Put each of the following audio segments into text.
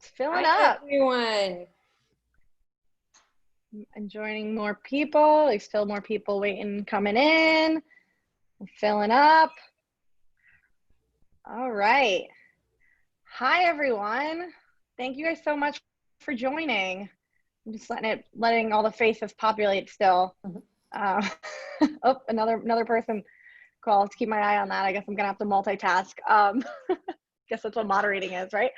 It's filling Hi, up. everyone. And joining more people. There's still more people waiting, coming in. I'm filling up. All right. Hi, everyone. Thank you guys so much for joining. I'm just letting all the faces populate still. Oh, another person called. To keep my eye on that. I guess I'm gonna have to multitask. Guess that's what moderating is, right?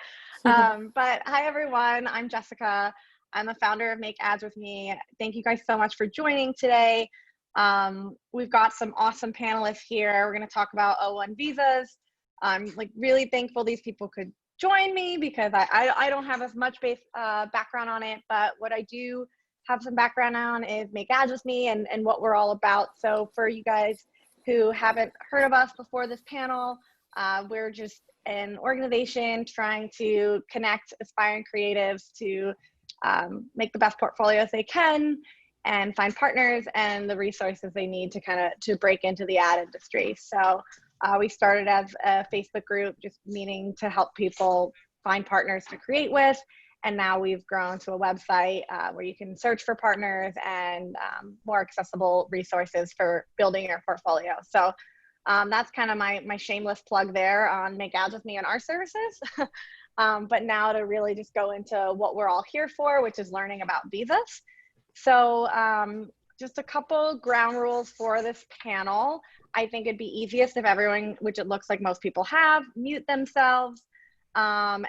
But hi, everyone. I'm Jessica. I'm the founder of Make Ads With Me. Thank you guys so much for joining today. We've got some awesome panelists here. We're going to talk about O1 visas. I'm really thankful these people could join me because I don't have as much background on it, but what I do have some background on is Make Ads With Me and what we're all about. So for you guys who haven't heard of us before this panel, we're just an organization trying to connect aspiring creatives to make the best portfolios they can and find partners and the resources they need to break into the ad industry. So we started as a Facebook group, just meaning to help people find partners to create with. And now we've grown to a website where you can search for partners and more accessible resources for building your portfolio. So that's kind of my shameless plug there on Make Ads With Me and our services. But now to really just go into what we're all here for, which is learning about visas. So just a couple ground rules for this panel. I think it'd be easiest if everyone, which it looks like most people have, mute themselves. And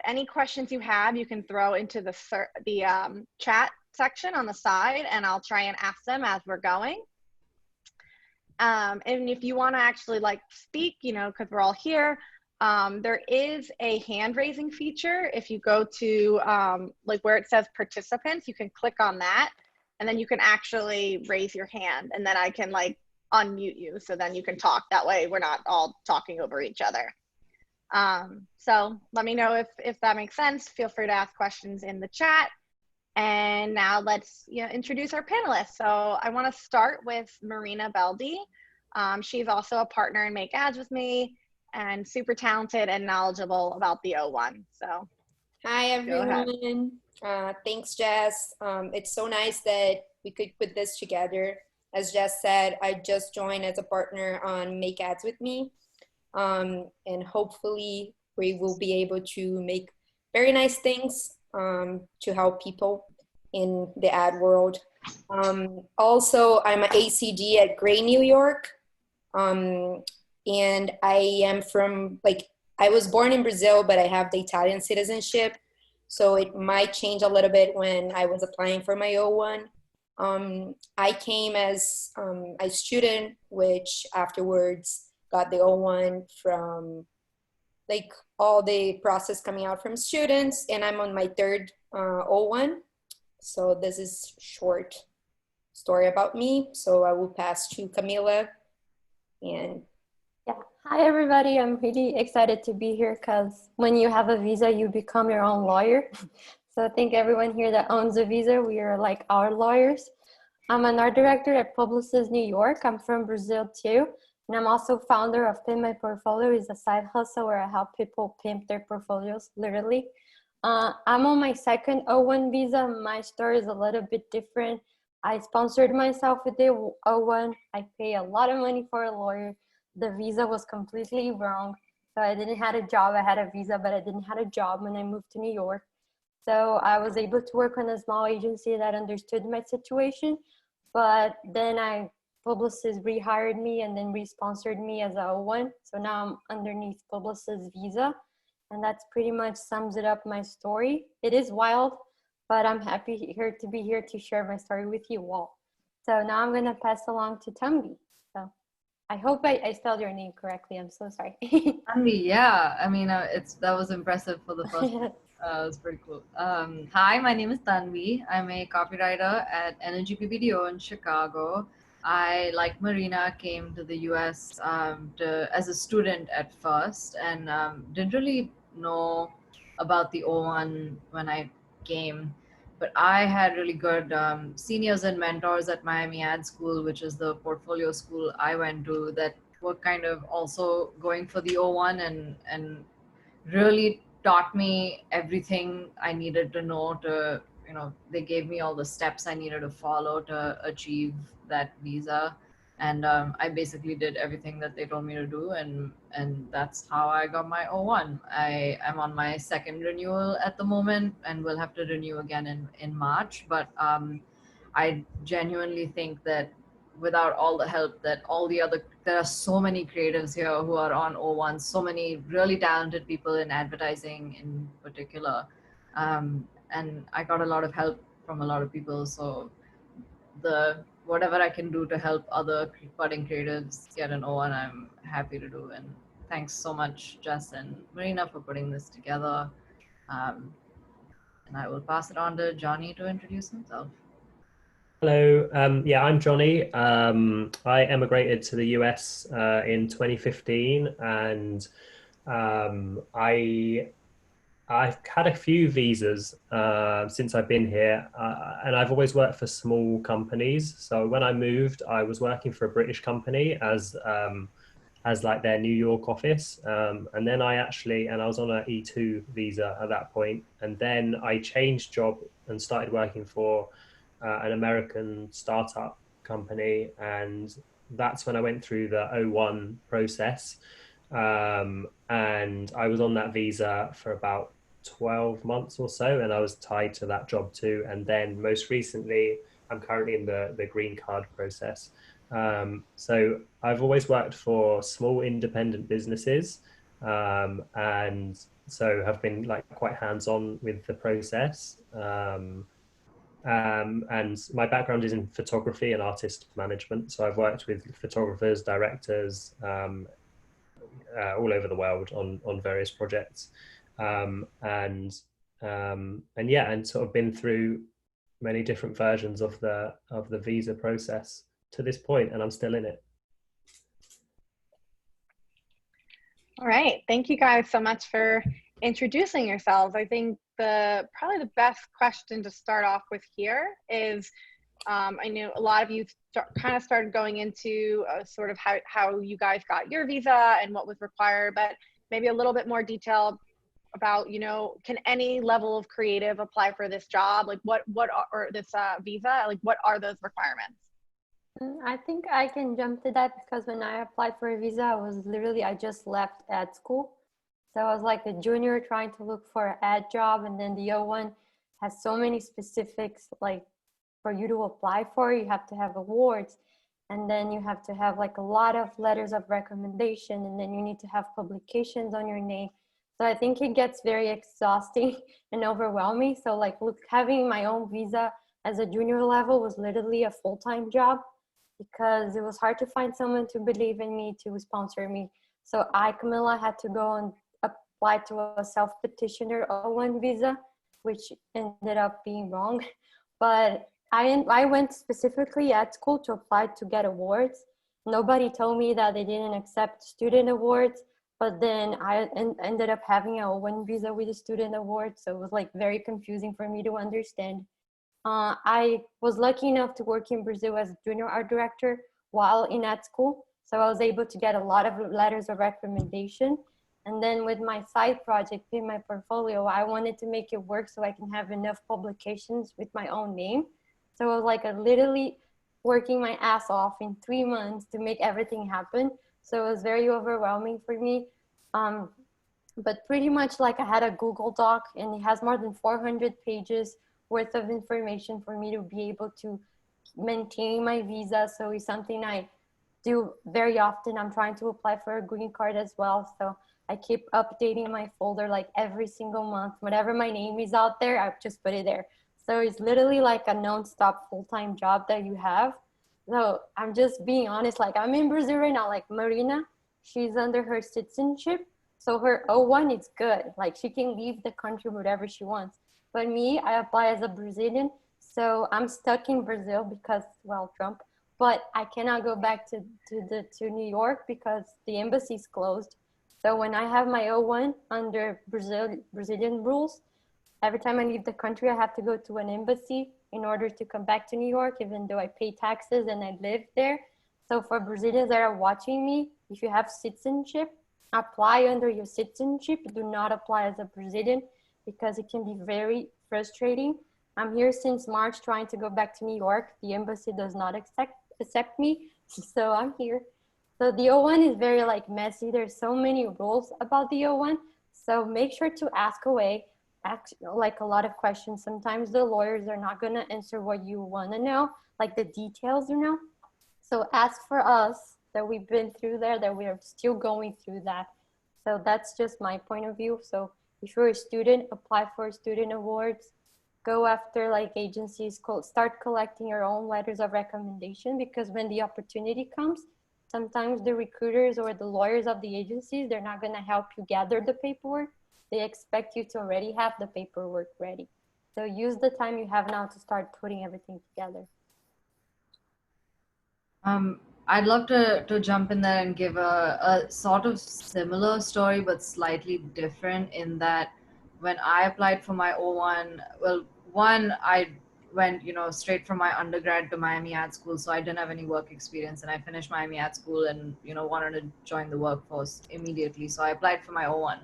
any questions you have, you can throw into the chat section on the side, and I'll try and ask them as we're going. And if you want to actually speak, because we're all here, there is a hand raising feature. If you go to where it says participants, you can click on that and then you can actually raise your hand and then I can unmute you. So then you can talk. That way we're not all talking over each other. So let me know if that makes sense. Feel free to ask questions in the chat. And now let's introduce our panelists. So I want to start with Marina Beldi. She's also a partner in Make Ads With Me and super talented and knowledgeable about the O1. So hi, everyone. Thanks, Jess. It's so nice that we could put this together. As Jess said, I just joined as a partner on Make Ads With Me. And hopefully we will be able to make very nice things to help people in the ad world. Also, I'm an ACD at Gray, New York. And I am from, I was born in Brazil, but I have the Italian citizenship. So it might change a little bit when I was applying for my O1. I came as a student, which afterwards got the O1 from all the process coming out from students, and I'm on my third O1. So this is short story about me. So I will pass to Camila. And yeah, hi everybody. I'm really excited to be here because when you have a visa, you become your own lawyer. So I think everyone here that owns a visa, we are like our lawyers. I'm an art director at Publicis New York. I'm from Brazil too. And I'm also founder of Pimp My Portfolio. It's a side hustle where I help people pimp their portfolios, literally. I'm on my second O1 visa. My story is a little bit different. I sponsored myself with the O1. I pay a lot of money for a lawyer. The visa was completely wrong. So I didn't have a job. I had a visa, but I didn't have a job when I moved to New York. So I was able to work on a small agency that understood my situation. But then Publicis rehired me and then re-sponsored me as a O1. So now I'm underneath Publicis visa. And that's pretty much sums it up my story. It is wild, but I'm happy to be here to share my story with you all. So now I'm gonna pass along to Tambi. So I hope I spelled your name correctly. I'm so sorry. Tanvi, yeah. I mean, that was impressive for the first. It was pretty cool. Hi, my name is Tanvi. I'm a copywriter at Energy PPDO in Chicago. I, like Marina, came to the US as a student at first and didn't really know about the O1 when I came. But I had really good seniors and mentors at Miami Ad School, which is the portfolio school I went to, that were kind of also going for the O1 and really taught me everything I needed to know to, they gave me all the steps I needed to follow to achieve that visa. And I basically did everything that they told me to do, and that's how I got my O1. I am on my second renewal at the moment, and will have to renew again in March. But I genuinely think that without all the help that all the other, there are so many creatives here who are on O1, so many really talented people in advertising in particular. And I got a lot of help from a lot of people. So whatever I can do to help other budding creatives get an O1, I'm happy to do. And thanks so much, Jess and Marina, for putting this together. And I will pass it on to Johnny to introduce himself. Hello, yeah, I'm Johnny. I emigrated to the US in 2015, and I've had a few visas since I've been here, and I've always worked for small companies. So when I moved, I was working for a British company as like their New York office, and then I was on an E2 visa at that point, and then I changed job and started working for an American startup company, and that's when I went through the O1 process. And I was on that visa for about 12 months or so, and I was tied to that job too. And then most recently, I'm currently in the green card process. So I've always worked for small independent businesses, and so have been like quite hands-on with the process. And my background is in photography and artist management. So I've worked with photographers, directors, all over the world on various projects, and yeah, and sort of been through many different versions of the visa process to this point, and I'm still in it. All right, thank you guys so much for introducing yourselves. I think probably the best question to start off with here is, I know a lot of you kind of started going into sort of how you guys got your visa and what was required, but maybe a little bit more detail about, can any level of creative apply for this job? Like what are, or this visa, like what are those requirements? I think I can jump to that because when I applied for a visa, I just left ed school. So I was like a junior trying to look for an ad job, and then the O1 has so many specifics, like for you to apply for, you have to have awards, and then you have to have like a lot of letters of recommendation, and then you need to have publications on your name. So I think it gets very exhausting and overwhelming. So like having my own visa as a junior level was literally a full-time job, because it was hard to find someone to believe in me, to sponsor me. So Camilla, had to go and apply to a self-petitioner O1 visa, which ended up being wrong. But I went specifically at school to apply to get awards. Nobody told me that they didn't accept student awards, but then I ended up having a O1 visa with a student award. So it was like very confusing for me to understand. I was lucky enough to work in Brazil as a junior art director while in art school. So I was able to get a lot of letters of recommendation. And then with my side project in my portfolio, I wanted to make it work so I can have enough publications with my own name. So I was like literally working my ass off in 3 months to make everything happen. So it was very overwhelming for me. But pretty much like I had a Google Doc, and it has more than 400 pages worth of information for me to be able to maintain my visa. So it's something I do very often. I'm trying to apply for a green card as well. So I keep updating my folder like every single month. Whenever my name is out there, I just put it there. So it's literally like a non-stop full-time job that you have. So I'm just being honest, like I'm in Brazil right now, like Marina, she's under her citizenship. So her O1 is good. Like she can leave the country whatever she wants. But me, I apply as a Brazilian. So I'm stuck in Brazil because, well, Trump, but I cannot go back to New York because the embassy is closed. So when I have my O1 under Brazilian rules, every time I leave the country, I have to go to an embassy in order to come back to New York, even though I pay taxes and I live there. So for Brazilians that are watching me, if you have citizenship, apply under your citizenship. Do not apply as a Brazilian because it can be very frustrating. I'm here since March trying to go back to New York. The embassy does not accept me, so I'm here. So the O1 is very like messy. There's so many rules about the O1. So make sure to ask away, ask like a lot of questions. Sometimes the lawyers are not gonna answer what you wanna know, like the details, you know? So ask for us that we've been through there, that we are still going through that. So that's just my point of view. So if you're a student, apply for student awards, go after like agencies, start collecting your own letters of recommendation, because when the opportunity comes, sometimes the recruiters or the lawyers of the agencies, they're not gonna help you gather the paperwork. They expect you to already have the paperwork ready. So use the time you have now to start putting everything together. I'd love to jump in there and give a sort of similar story, but slightly different in that when I applied for my O1, well, one, I went, straight from my undergrad to Miami Ad School, so I didn't have any work experience, and I finished Miami Ad School and, wanted to join the workforce immediately. So I applied for my O1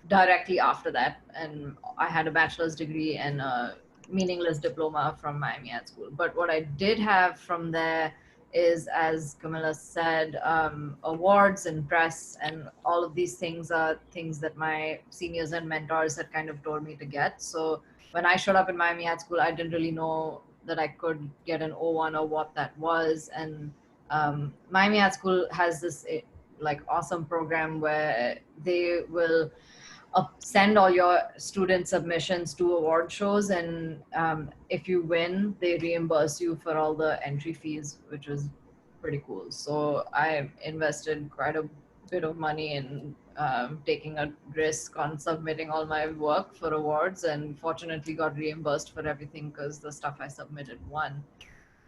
directly after that, and I had a bachelor's degree and a meaningless diploma from Miami Ad School. But what I did have from there is, as Camilla said, awards and press, and all of these things are things that my seniors and mentors had kind of told me to get. So when I showed up in Miami Ad School, I didn't really know that I could get an O1 or what that was. And Miami Ad School has this like awesome program where they will send all your student submissions to award shows, and if you win, they reimburse you for all the entry fees, which is pretty cool. So I invested quite a bit of money in taking a risk on submitting all my work for awards, and fortunately got reimbursed for everything because the stuff I submitted won.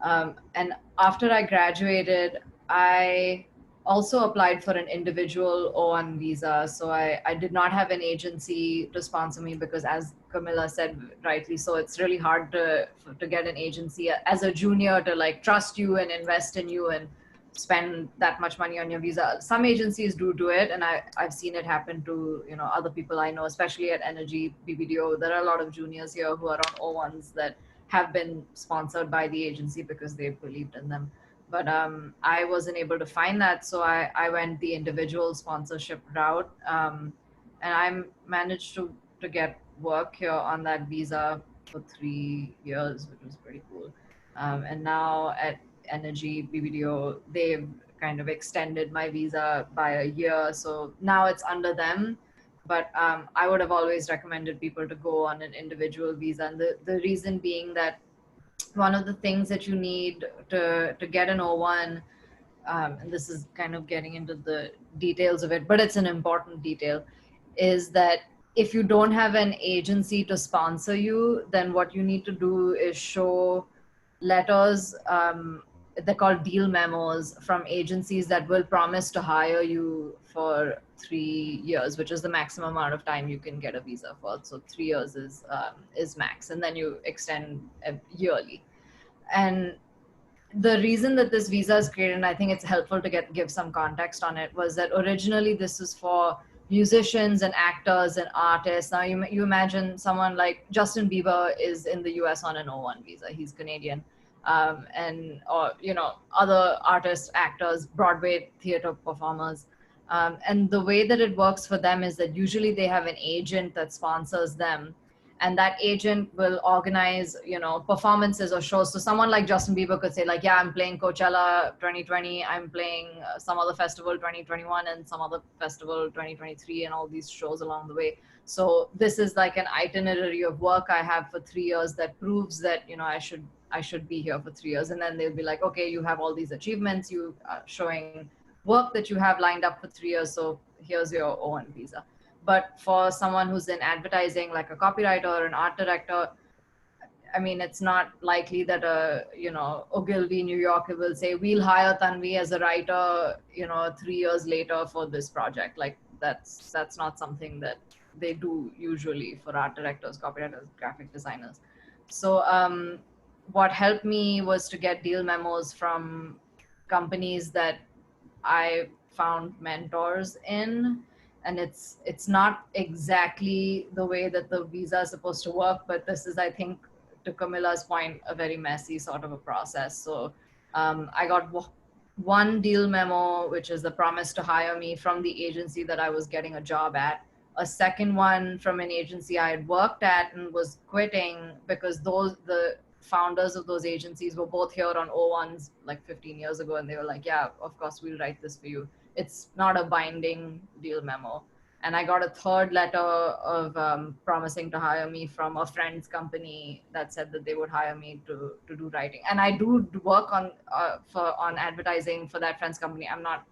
And after I graduated, I also applied for an individual O1 visa. So I did not have an agency to sponsor me because, as Camilla said rightly so, it's really hard to get an agency as a junior to like trust you and invest in you and spend that much money on your visa. Some agencies do it, and I've seen it happen to other people I know, especially at Energy BBDO. There are a lot of juniors here who are on O1s that have been sponsored by the agency because they believed in them. But I wasn't able to find that, so I went the individual sponsorship route, and I managed to get work here on that visa for 3 years, which was pretty cool. And now at Energy BBDO, they've kind of extended my visa by a year, so now it's under them. But I would have always recommended people to go on an individual visa. And the reason being that one of the things that you need to get an O1, and this is kind of getting into the details of it, but it's an important detail, is that if you don't have an agency to sponsor you, then what you need to do is show letters, they're called deal memos, from agencies that will promise to hire you for 3 years, which is the maximum amount of time you can get a visa for. So 3 years is max, and then you extend yearly. And the reason that this visa is created, and I think it's helpful to give some context on it, was that originally this is for musicians and actors and artists. Now you imagine someone like Justin Bieber is in the US on an O1 visa. He's Canadian. And or other artists, actors, Broadway theater performers. And the way that it works for them is that usually they have an agent that sponsors them, and that agent will organize performances or shows. So someone like Justin Bieber could say like, yeah, I'm playing Coachella 2020, I'm playing some other festival 2021, and some other festival 2023, and all these shows along the way. So this is like an itinerary of work I have for 3 years that proves that I should be here for 3 years. And then they'll be like, okay, you have all these achievements, you are showing work that you have lined up for 3 years, so here's your O1 visa. But for someone who's in advertising, like a copywriter or an art director, I mean, it's not likely that Ogilvy, New York will say, we'll hire Tanvi as a writer, 3 years later for this project. Like that's not something that they do usually for art directors, copywriters, graphic designers. So what helped me was to get deal memos from companies that I found mentors in. and it's not exactly the way that the visa is supposed to work, but this is, I think, to Camilla's point, a very messy sort of a process. So I got one deal memo, which is the promise to hire me from the agency that I was getting a job at. A second one from an agency I had worked at and was quitting because the founders of those agencies were both here on O1s like 15 years ago, and they were like, yeah, of course we'll write this for you. It's not a binding deal memo. And I got a third letter of promising to hire me from a friend's company that said that they would hire me to do writing. And I do work on advertising for that friend's company. I'm not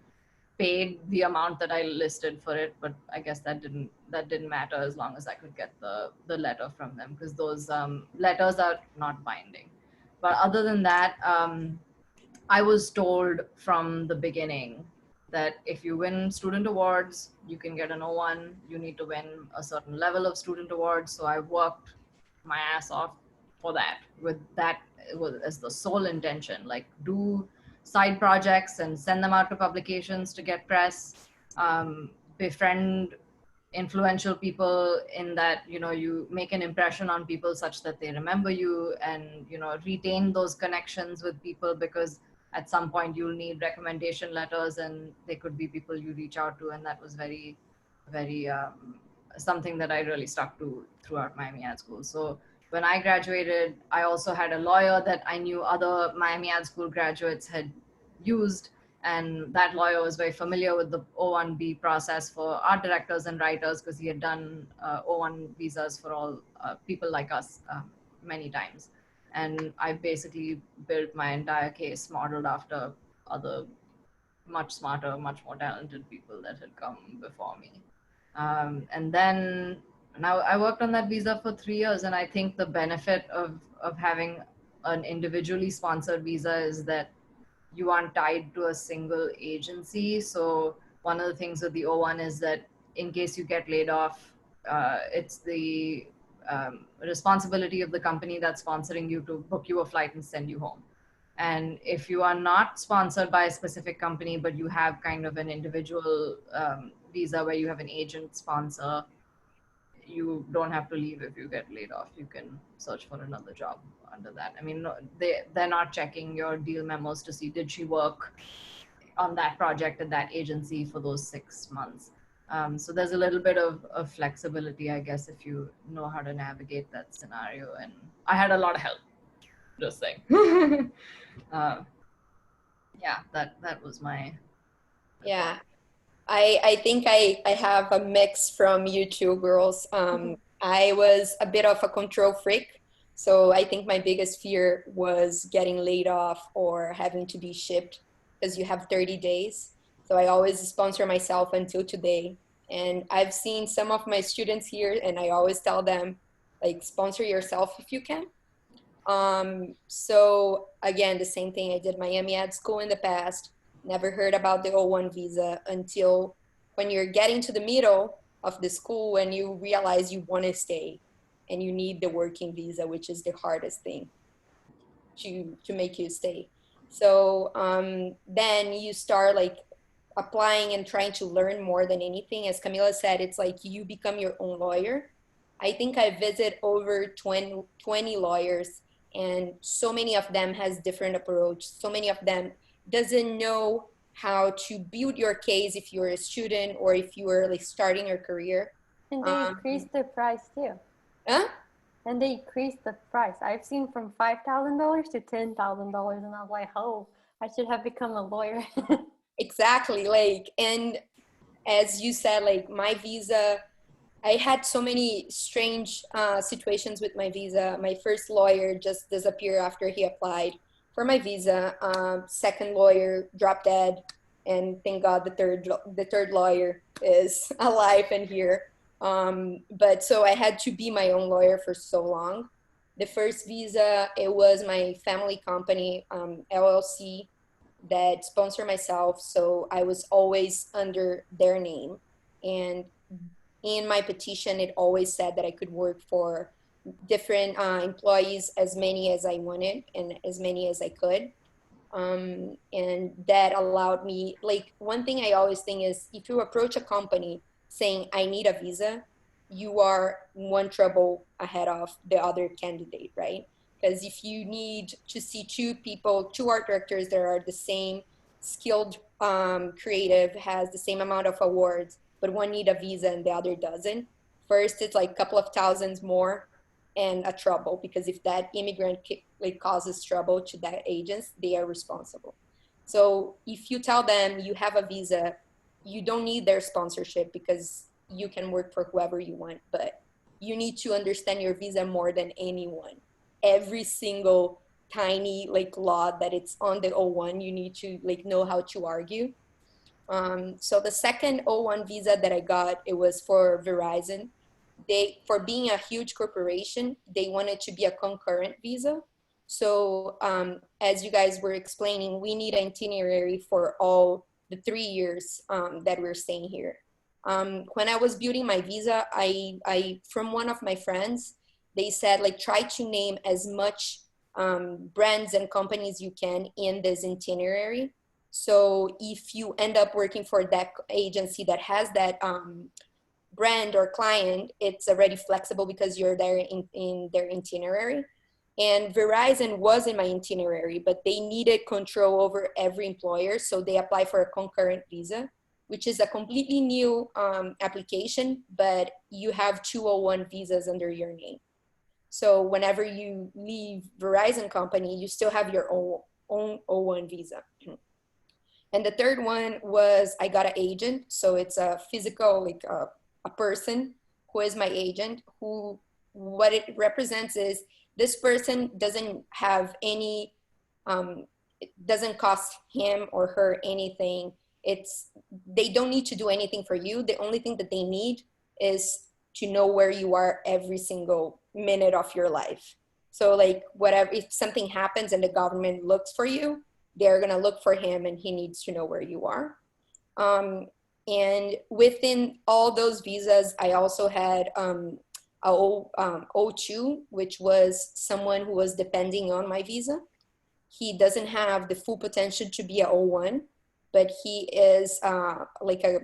paid the amount that I listed for it, but I guess that didn't matter as long as I could get the letter from them, because those letters are not binding. But other than that, I was told from the beginning that if you win student awards, you can get an O1. You need to win a certain level of student awards. So I worked my ass off for that, with that as the sole intention. Like, do side projects and send them out to publications to get press, befriend influential people, in that, you know, you make an impression on people such that they remember you, and, you know, retain those connections with people, because at some point you'll need recommendation letters and they could be people you reach out to. And that was very, very something that I really stuck to throughout Miami Ad School. So when I graduated, I also had a lawyer that I knew other Miami Ad School graduates had used, and that lawyer was very familiar with the O1B process for art directors and writers, because he had done O1 visas for all people like us many times. And I basically built my entire case modeled after other much smarter, much more talented people that had come before me. And then now I worked on that visa for 3 years, and I think the benefit of having an individually sponsored visa is that you aren't tied to a single agency. So one of the things with the O1 is that in case you get laid off, it's the responsibility of the company that's sponsoring you to book you a flight and send you home. And if you are not sponsored by a specific company, but you have kind of an individual visa where you have an agent sponsor, you don't have to leave if you get laid off. You can search for another job under that. I mean, no, they're not checking your deal memos to see did she work on that project at that agency for those 6 months. So there's a little bit of flexibility, I guess, if you know how to navigate that scenario. And I had a lot of help, just saying. Yeah, that was my. Yeah. I think I have a mix from you two girls. I was a bit of a control freak. So I think my biggest fear was getting laid off or having to be shipped, because you have 30 days. So I always sponsor myself until today. And I've seen some of my students here, and I always tell them, like, sponsor yourself if you can. So again, the same thing. I did Miami Ad School in the past. Never heard about the O1 visa until when you're getting to the middle of the school and you realize you want to stay and you need the working visa, which is the hardest thing to make you stay. So then you start like applying and trying to learn more than anything. As Camila said, it's like you become your own lawyer. I think I visit over 20 lawyers, and so many of them has different approach. So many of them doesn't know how to build your case if you're a student or if you are like starting your career. And they increase the price too. Huh? And they increase the price. I've seen from $5,000 to $10,000, and I was like, oh, I should have become a lawyer. Exactly. Like, and as you said, like my visa, I had so many strange situations with my visa. My first lawyer just disappeared after he applied for my visa. Second lawyer dropped dead, and thank God the third lawyer is alive and here. But so I had to be my own lawyer for so long. The first visa, it was my family company, LLC, that sponsored myself. So I was always under their name. And in my petition, it always said that I could work for different employees, as many as I wanted and as many as I could. And that allowed me, like, one thing I always think is if you approach a company saying, I need a visa, you are one trouble ahead of the other candidate, right? Because if you need to see two people, two art directors that are the same skilled creative, has the same amount of awards, but one need a visa and the other doesn't, first it's like a couple of thousands more and a trouble, because if that immigrant like causes trouble to that agents, they are responsible. So if you tell them you have a visa, you don't need their sponsorship because you can work for whoever you want, but you need to understand your visa more than anyone. Every single tiny like law that it's on the O1, you need to like know how to argue. So the second O1 visa that I got, it was for Verizon. They, for being a huge corporation, they wanted to be a concurrent visa. So as you guys were explaining, we need an itinerary for all the 3 years that we're staying here. When I was building my visa, I from one of my friends, they said like try to name as much brands and companies you can in this itinerary. So if you end up working for that agency that has that brand or client, it's already flexible because you're there in their itinerary. And Verizon was in my itinerary, but they needed control over every employer. So they apply for a concurrent visa, which is a completely new application, but you have 201 visas under your name. So whenever you leave Verizon company, you still have your own O1 visa. And the third one was I got an agent. So it's a physical, like a person who is my agent, who what it represents is this person doesn't have any, it doesn't cost him or her anything. They don't need to do anything for you. The only thing that they need is to know where you are every single minute of your life. So like whatever, if something happens and the government looks for you, they're gonna look for him and he needs to know where you are. And within all those visas, I also had O2, which was someone who was depending on my visa. He doesn't have the full potential to be a O1, but he is like a,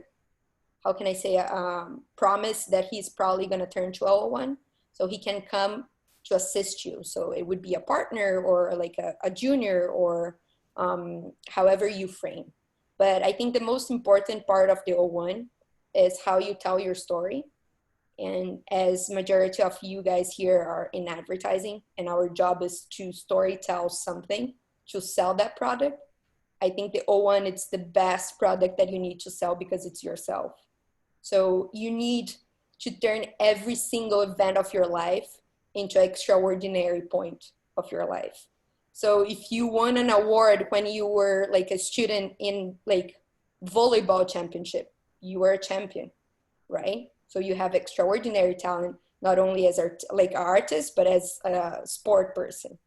how can I say, a promise that he's probably gonna turn to a O1. So he can come to assist you. So it would be a partner or like a junior or however you frame. But I think the most important part of the O1 is how you tell your story. And as majority of you guys here are in advertising and our job is to story tell something, to sell that product, I think the O1, it's the best product that you need to sell because it's yourself. So you need to turn every single event of your life into an extraordinary point of your life. So if you won an award when you were like a student in like volleyball championship, you were a champion, right? So you have extraordinary talent, not only as like an artist, but as a sport person.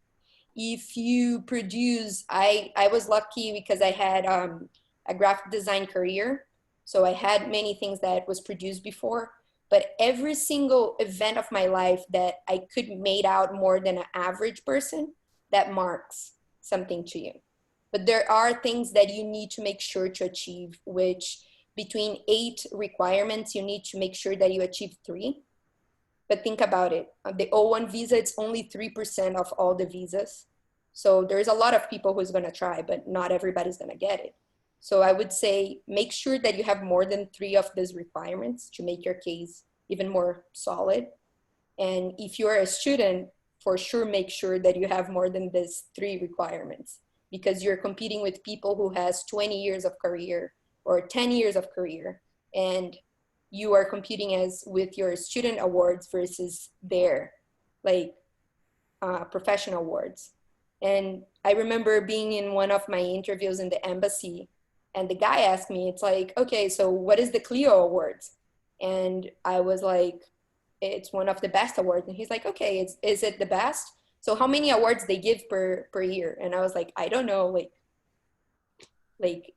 If you produce, I was lucky because I had a graphic design career. So I had many things that was produced before, but every single event of my life that I could made out more than an average person, that marks something to you. But there are things that you need to make sure to achieve, which between 8 requirements, you need to make sure that you achieve 3. But think about it. The O1 visa, it's only 3% of all the visas. So there's a lot of people who's gonna try, but not everybody's gonna get it. So I would say, make sure that you have more than 3 of these requirements to make your case even more solid. And if you're a student, for sure, make sure that you have more than these 3 requirements, because you're competing with people who has 20 years of career or 10 years of career, and you are competing as with your student awards versus their like professional awards. And I remember being in one of my interviews in the embassy, and the guy asked me, it's like, okay, so what is the Clio Awards? And I was like, it's one of the best awards. And he's like, okay, is it the best? So how many awards they give per year? And I was like, I don't know, like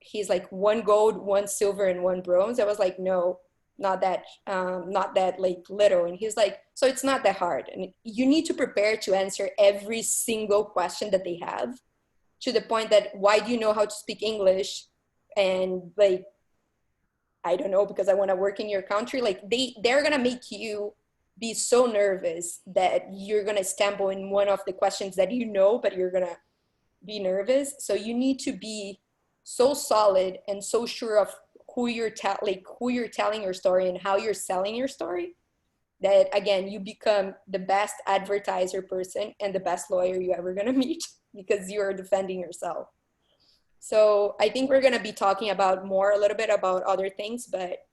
he's like 1 gold, 1 silver, and 1 bronze. I was like, no, not that like little. And he's like, so it's not that hard. And you need to prepare to answer every single question that they have, to the point that, why do you know how to speak English? And like, I don't know, because I want to work in your country. Like they're going to make you be so nervous that you're going to stumble in one of the questions that you know, but you're going to be nervous. So you need to be so solid and so sure of who you're telling your story and how you're selling your story, that again, you become the best advertiser person and the best lawyer you're ever going to meet because you're defending yourself. So I think we're going to be talking about a little bit about other things, but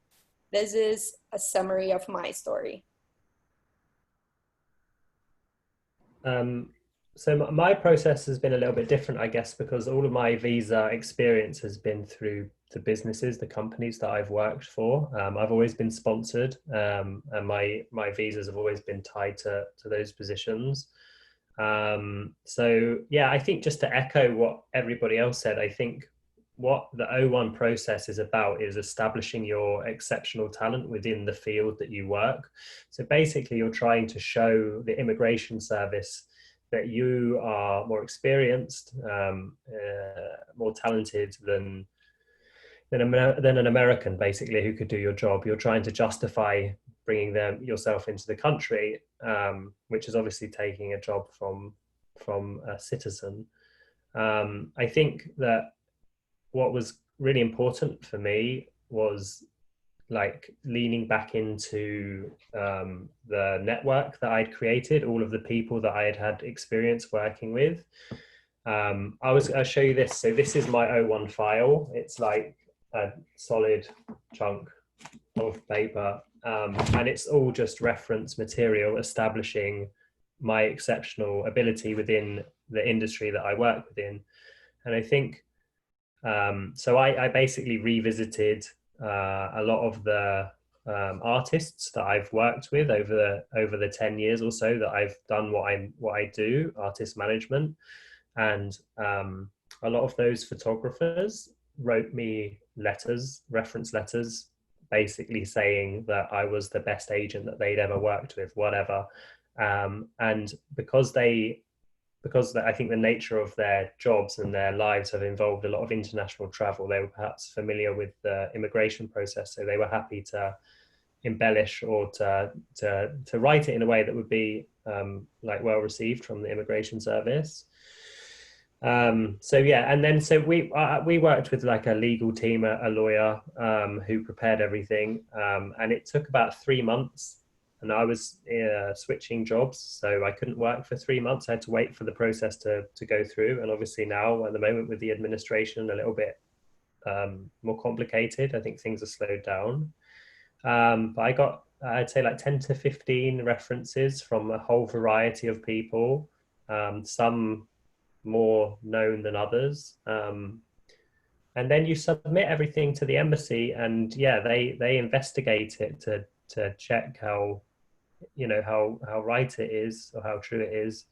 this is a summary of my story. So my process has been a little bit different, I guess, because all of my visa experience has been through the businesses, the companies that I've worked for. I've always been sponsored, and my visas have always been tied to those positions. So yeah, I think just to echo what everybody else said, I think what the O1 process is about is establishing your exceptional talent within the field that you work. So basically you're trying to show the immigration service that you are more experienced, more talented than an American, basically, who could do your job. You're trying to justify bringing yourself into the country, which is obviously taking a job from a citizen. I think that what was really important for me was like leaning back into the network that I'd created, all of the people that I had experience working with. I'll show you this. So this is my O1 file. It's like a solid chunk of paper, and it's all just reference material establishing my exceptional ability within the industry that I work within. And I think so I basically revisited a lot of the artists that I've worked with over the 10 years or so that I've done what I do, artist management. And a lot of those photographers wrote me letters, reference letters, basically saying that I was the best agent that they'd ever worked with, whatever. And because I think the nature of their jobs and their lives have involved a lot of international travel, they were perhaps familiar with the immigration process, so they were happy to embellish or to write it in a way that would be like well received from the immigration service. So yeah, and then so we worked with like a legal team, a lawyer who prepared everything, and it took about 3 months. And I was switching jobs, so I couldn't work for 3 months. I had to wait for the process to go through. And obviously now, at the moment, with the administration a little bit more complicated, I think things are slowed down. But I got, I'd say, like 10 to 15 references from a whole variety of people, some more known than others. And then you submit everything to the embassy, and yeah, they investigate it to check how right it is or how true it is.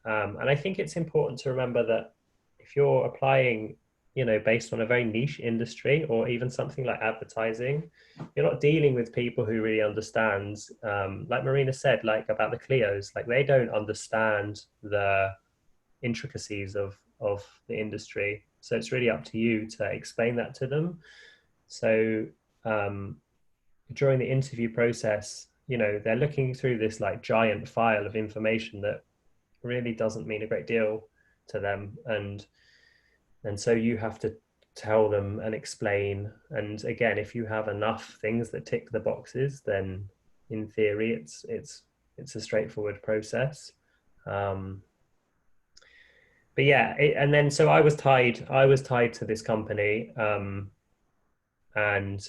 And I think it's important to remember that if you're applying, based on a very niche industry or even something like advertising, you're not dealing with people who really understand, like Marina said, like about the Clios, like they don't understand the intricacies of the industry. So it's really up to you to explain that to them. So during the interview process, they're looking through this like giant file of information that really doesn't mean a great deal to them. And so you have to tell them and explain. And again, if you have enough things that tick the boxes, then in theory, it's a straightforward process. But yeah, and then so I was tied to this company, and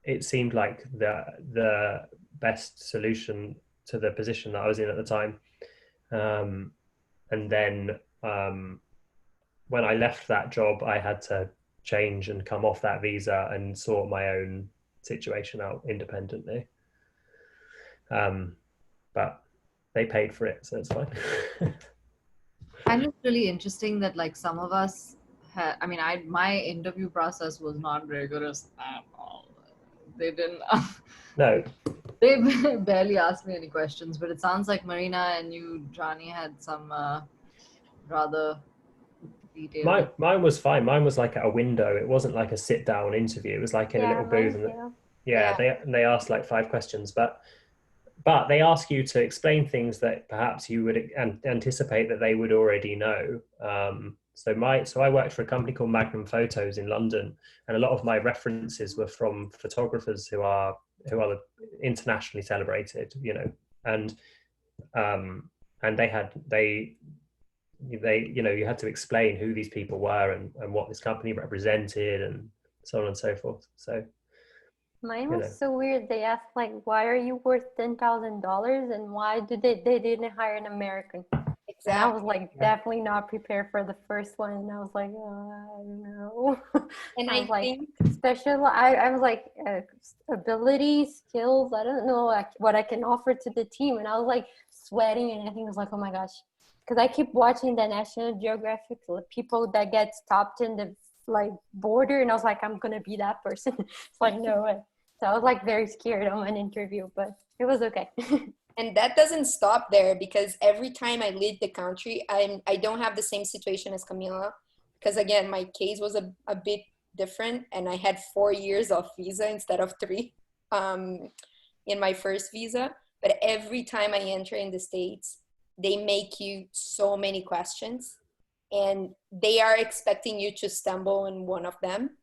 it seemed like the best solution to the position that I was in at the time. And then when I left that job, I had to change and come off that visa and sort my own situation out independently. But they paid for it, so it's fine. And it's really interesting that like some of us my interview process was not rigorous at all. They didn't No. They barely asked me any questions, but it sounds like Marina and you, Johnny, had some rather detailed. Mine was fine. Mine was like at a window. It wasn't like a sit down interview. It was like in a Yeah, little booth, mine and too. yeah, Yeah. they asked like 5 questions, but they ask you to explain things that perhaps you would anticipate that they would already know. So I worked for a company called Magnum Photos in London, and a lot of my references were from photographers who are internationally celebrated, you know, and um, and they you know, you had to explain who these people were and what this company represented and so on and so forth. So Mine you was know, so weird. They asked like, "Why are you worth $10,000?" and why do they didn't hire an American? And I was Exactly. like, definitely not prepared for the first one. And I was like, I don't know. And I was I like, think, special. I was like, ability, skills. I don't know like, what I can offer to the team. And I was like sweating, and I think I was like, oh my gosh, because I keep watching the National Geographic people that get stopped in the like border, and I was like, I'm gonna be that person. It's like no way. So I was like very scared on an interview, but it was okay. and that doesn't stop there, because every time I leave the country, I don't have the same situation as Camila, because again, my case was a bit different, and I had 4 years of visa instead of three um, in my first visa. But every time I enter in the States, they make you so many questions, and they are expecting you to stumble in one of them.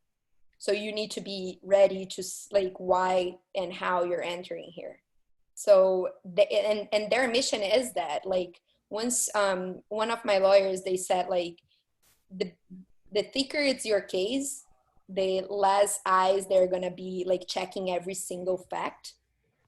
So you need to be ready to like why and how you're entering here. So and their mission is that, like, once one of my lawyers, they said like the the thicker it's your case, the less eyes they're gonna be like checking every single fact.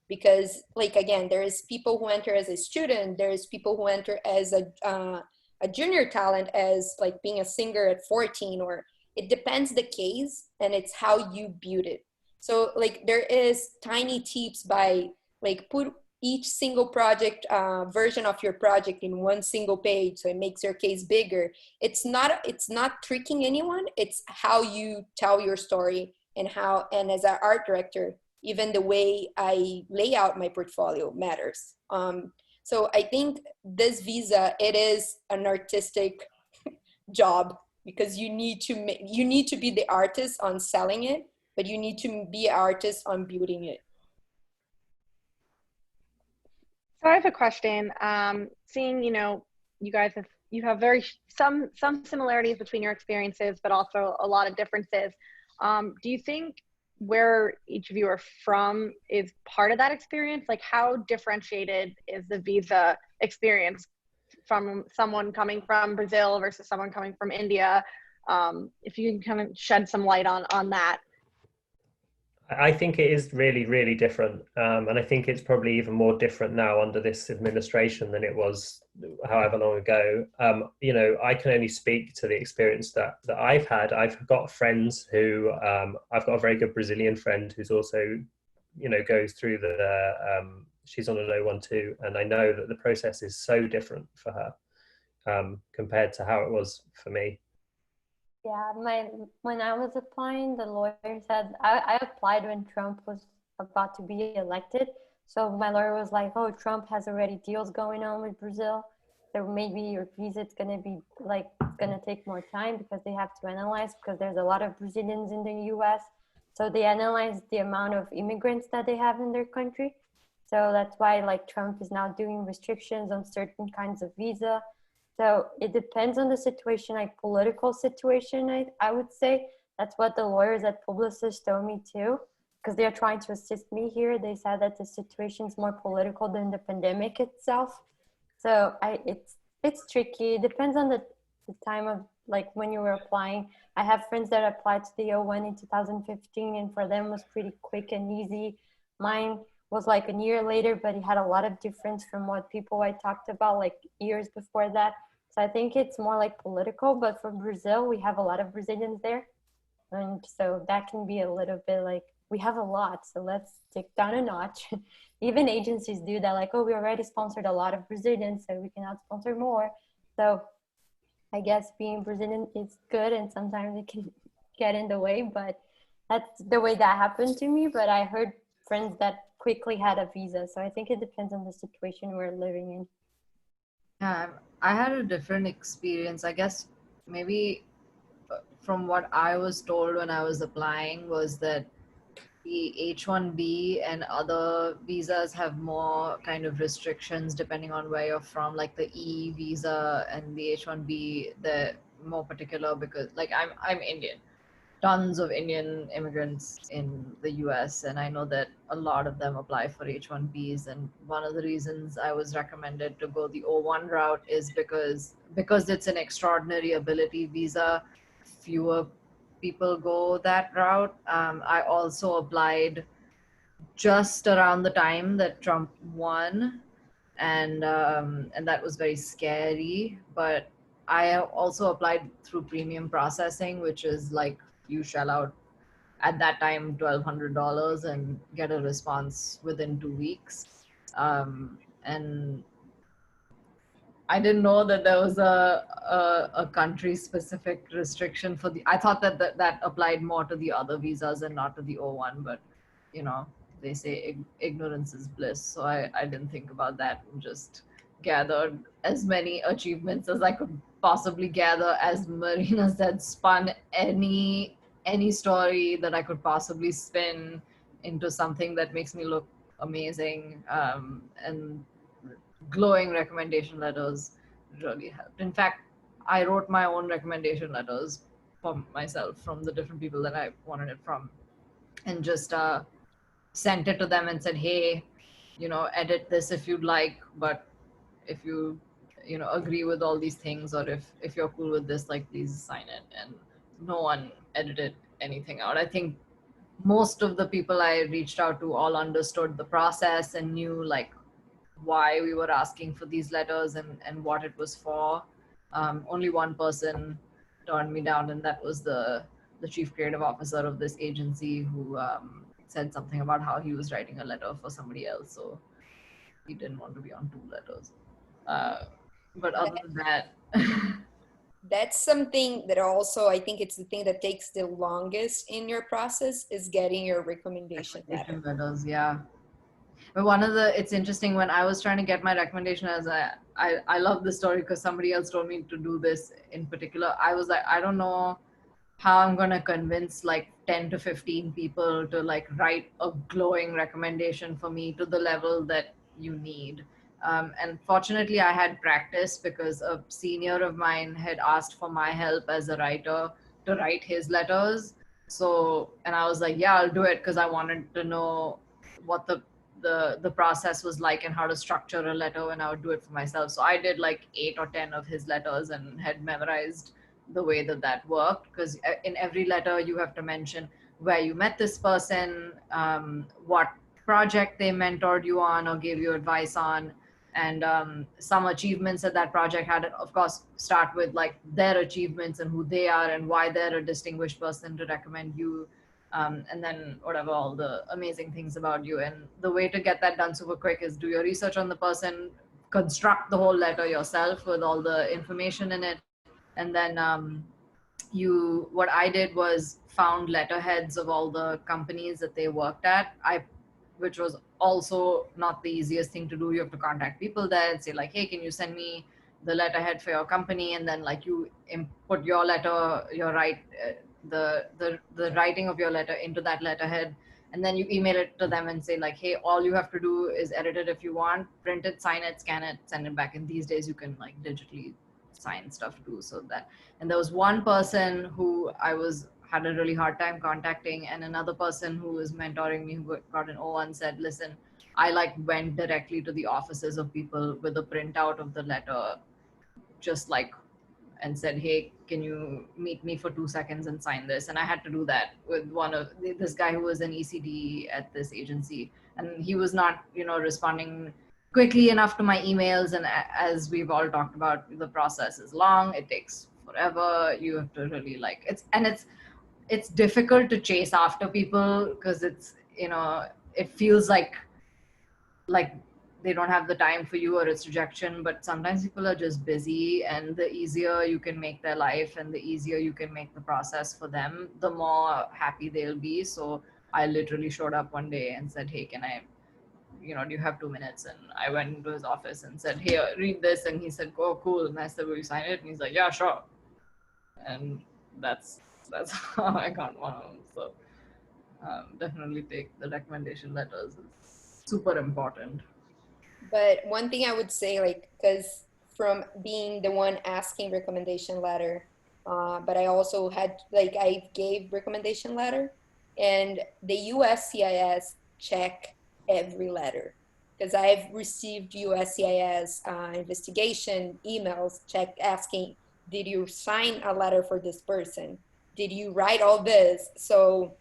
Because like again, there's people who enter as a student, there's people who enter as a junior talent, as like being a singer at 14, or it depends the case, and it's how you build it. So like there is tiny tips by like put each single project version of your project in one single page, so it makes your case bigger. It's not tricking anyone, it's how you tell your story, and how, and as an art director, even the way I lay out my portfolio matters. So I think this visa, it is an artistic job, because you need to be the artist on selling it, but you need to be an artist on building it. So I have a question. Seeing, you know, you have very some similarities between your experiences, but also a lot of differences. Do you think where each of you are from is part of that experience? Like, how differentiated is the visa experience from someone coming from Brazil versus someone coming from India? If you can kind of shed some light on that. I think it is really, really different. And I think it's probably even more different now under this administration than it was however long ago. You know, I can only speak to the experience that I've had. I've got friends who, I've got a very good Brazilian friend who's also, you know, goes through she's on an O1 too. And I know that the process is so different for her compared to how it was for me. Yeah, when I was applying, the lawyer said I applied when Trump was about to be elected. So my lawyer was like, "Oh, Trump has already deals going on with Brazil, so maybe your visa's gonna be like gonna take more time because they have to analyze because there's a lot of Brazilians in the U.S. So they analyze the amount of immigrants that they have in their country. So that's why like Trump is now doing restrictions on certain kinds of visa. So it depends on the situation, like political situation, I would say. That's what the lawyers at Publicis told me too, because they're trying to assist me here. They said that the situation is more political than the pandemic itself. So it's tricky. It depends on the time of like when you were applying. I have friends that applied to the O1 in 2015, and for them it was pretty quick and easy. Mine was like a year later, but it had a lot of difference from what people I talked about like years before that. So I think it's more like political, but for Brazil, we have a lot of Brazilians there. And so that can be a little bit like, we have a lot, so let's take down a notch. Even agencies do that, like, oh, we already sponsored a lot of Brazilians, so we cannot sponsor more. So I guess being Brazilian is good, and sometimes it can get in the way, but that's the way that happened to me. But I heard friends that quickly had a visa, so I think it depends on the situation we're living in. Yeah, I had a different experience. I guess maybe from what I was told when I was applying was that the H-1B and other visas have more kind of restrictions depending on where you're from, like the E visa and the H-1B, they're more particular because like I'm Indian. Tons of Indian immigrants in the US, and I know that a lot of them apply for H-1Bs. And one of the reasons I was recommended to go the O-1 route is because it's an extraordinary ability visa, fewer people go that route. I also applied just around the time that Trump won, and that was very scary. But I also applied through premium processing, which is like you shell out at that time $1,200 and get a response within 2 weeks. And I didn't know that there was a country specific restriction for the. I thought that applied more to the other visas and not to the O1, but you know, they say ignorance is bliss. So I didn't think about that and just gathered as many achievements as I could possibly gather. As Marina said, spun any story that I could possibly spin into something that makes me look amazing, and glowing recommendation letters really helped. In fact, I wrote my own recommendation letters for myself from the different people that I wanted it from, and just sent it to them and said, hey, edit this if you'd like, but if you agree with all these things, or if you're cool with this, like, please sign it. And no one edited anything out. I think most of the people I reached out to all understood the process and knew like why we were asking for these letters and what it was for. Only one person turned me down, and that was the chief creative officer of this agency, who said something about how he was writing a letter for somebody else, so he didn't want to be on two letters. But other than that, That's something that also, I think it's the thing that takes the longest in your process, is getting your recommendation letter. letters, yeah. But it's interesting, when I was trying to get my recommendation, as I love this story because somebody else told me to do this in particular. I was like, I don't know how I'm going to convince like 10 to 15 people to like write a glowing recommendation for me to the level that you need. And fortunately, I had practice because a senior of mine had asked for my help as a writer to write his letters. So, and I was like, yeah, I'll do it because I wanted to know what the process was like and how to structure a letter, and I would do it for myself. So I did like 8 or 10 of his letters and had memorized the way that worked, because in every letter you have to mention where you met this person, what project they mentored you on or gave you advice on, and some achievements that project had. Of course, start with like their achievements and who they are and why they're a distinguished person to recommend you, and then whatever, all the amazing things about you. And the way to get that done super quick is do your research on the person, construct the whole letter yourself with all the information in it, and then what I did was found letterheads of all the companies that they worked at. Which was also not the easiest thing to do. You have to contact people there and say like, hey, can you send me the letterhead for your company? And then like you input your letter, the writing of your letter into that letterhead, and then you email it to them and say like, hey, all you have to do is edit it if you want, print it, sign it, scan it, send it back. And these days you can like digitally sign stuff too. So that, and there was one person who had a really hard time contacting, and another person who was mentoring me who got an O1 said, listen, I like went directly to the offices of people with a printout of the letter, just like, and said, hey, can you meet me for 2 seconds and sign this? And I had to do that with this guy who was an ECD at this agency, and he was not responding quickly enough to my emails. And as we've all talked about, the process is long, it takes forever. You have to really like it's difficult to chase after people because it feels like they don't have the time for you, or it's rejection. But sometimes people are just busy, and the easier you can make their life and the easier you can make the process for them, the more happy they'll be. So I literally showed up one day and said, hey, can I, do you have 2 minutes? And I went into his office and said, hey, read this. And he said, oh, cool. And I said, will you sign it? And he's like, yeah, sure. and that's how I got MAWM. So definitely take the recommendation letters. It's super important. But one thing I would say, like, because from being the one asking recommendation letter, but I also had, like, I gave recommendation letter, and the USCIS check every letter. Because I've received USCIS investigation emails check asking, did you sign a letter for this person? Did you write all this? So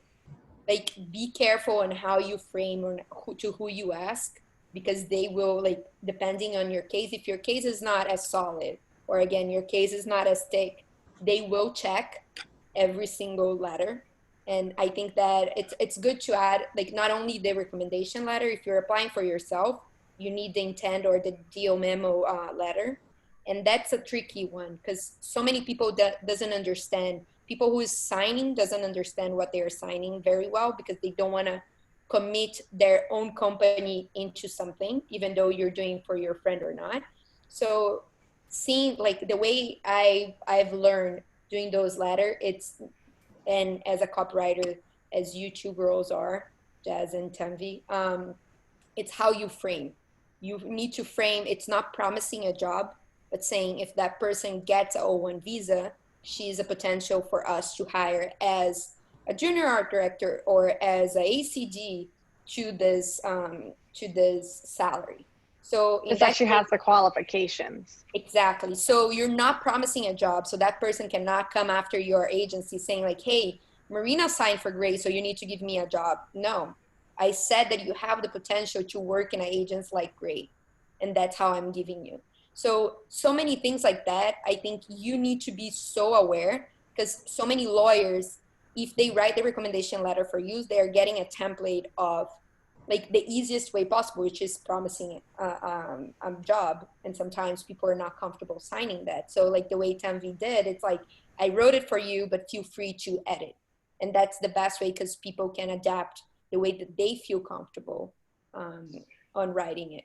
like be careful on how you frame or to who you ask, because they will, like, depending on your case, if your case is not as solid, or again your case is not as thick, they will check every single letter. And I think that it's good to add, like, not only the recommendation letter. If you're applying for yourself, you need the intent or the deal memo letter. And that's a tricky one, because so many people that doesn't understand, people who is signing doesn't understand what they're signing very well, because they don't want to commit their own company into something, even though you're doing for your friend or not. So seeing, like, the way I've learned doing those letter, it's, and as a copywriter, as you two girls are, Jazz and Tanvi, it's how you frame. You need to frame, it's not promising a job, but saying if that person gets a O1 visa, she's a potential for us to hire as a junior art director or as a ACD to this salary. So in This that actually case, has the qualifications. exactly. So you're not promising a job. So that person cannot come after your agency saying like, hey, Marina signed for Grace, so you need to give me a job. No, I said that you have the potential to work in an agency like Grace, and that's how I'm giving you. So many things like that. I think you need to be so aware, because so many lawyers, if they write the recommendation letter for you, they're getting a template of like the easiest way possible, which is promising a job. And sometimes people are not comfortable signing that. So like the way Tanvi did, it's like, I wrote it for you, but feel free to edit. And that's the best way, because people can adapt the way that they feel comfortable on writing it.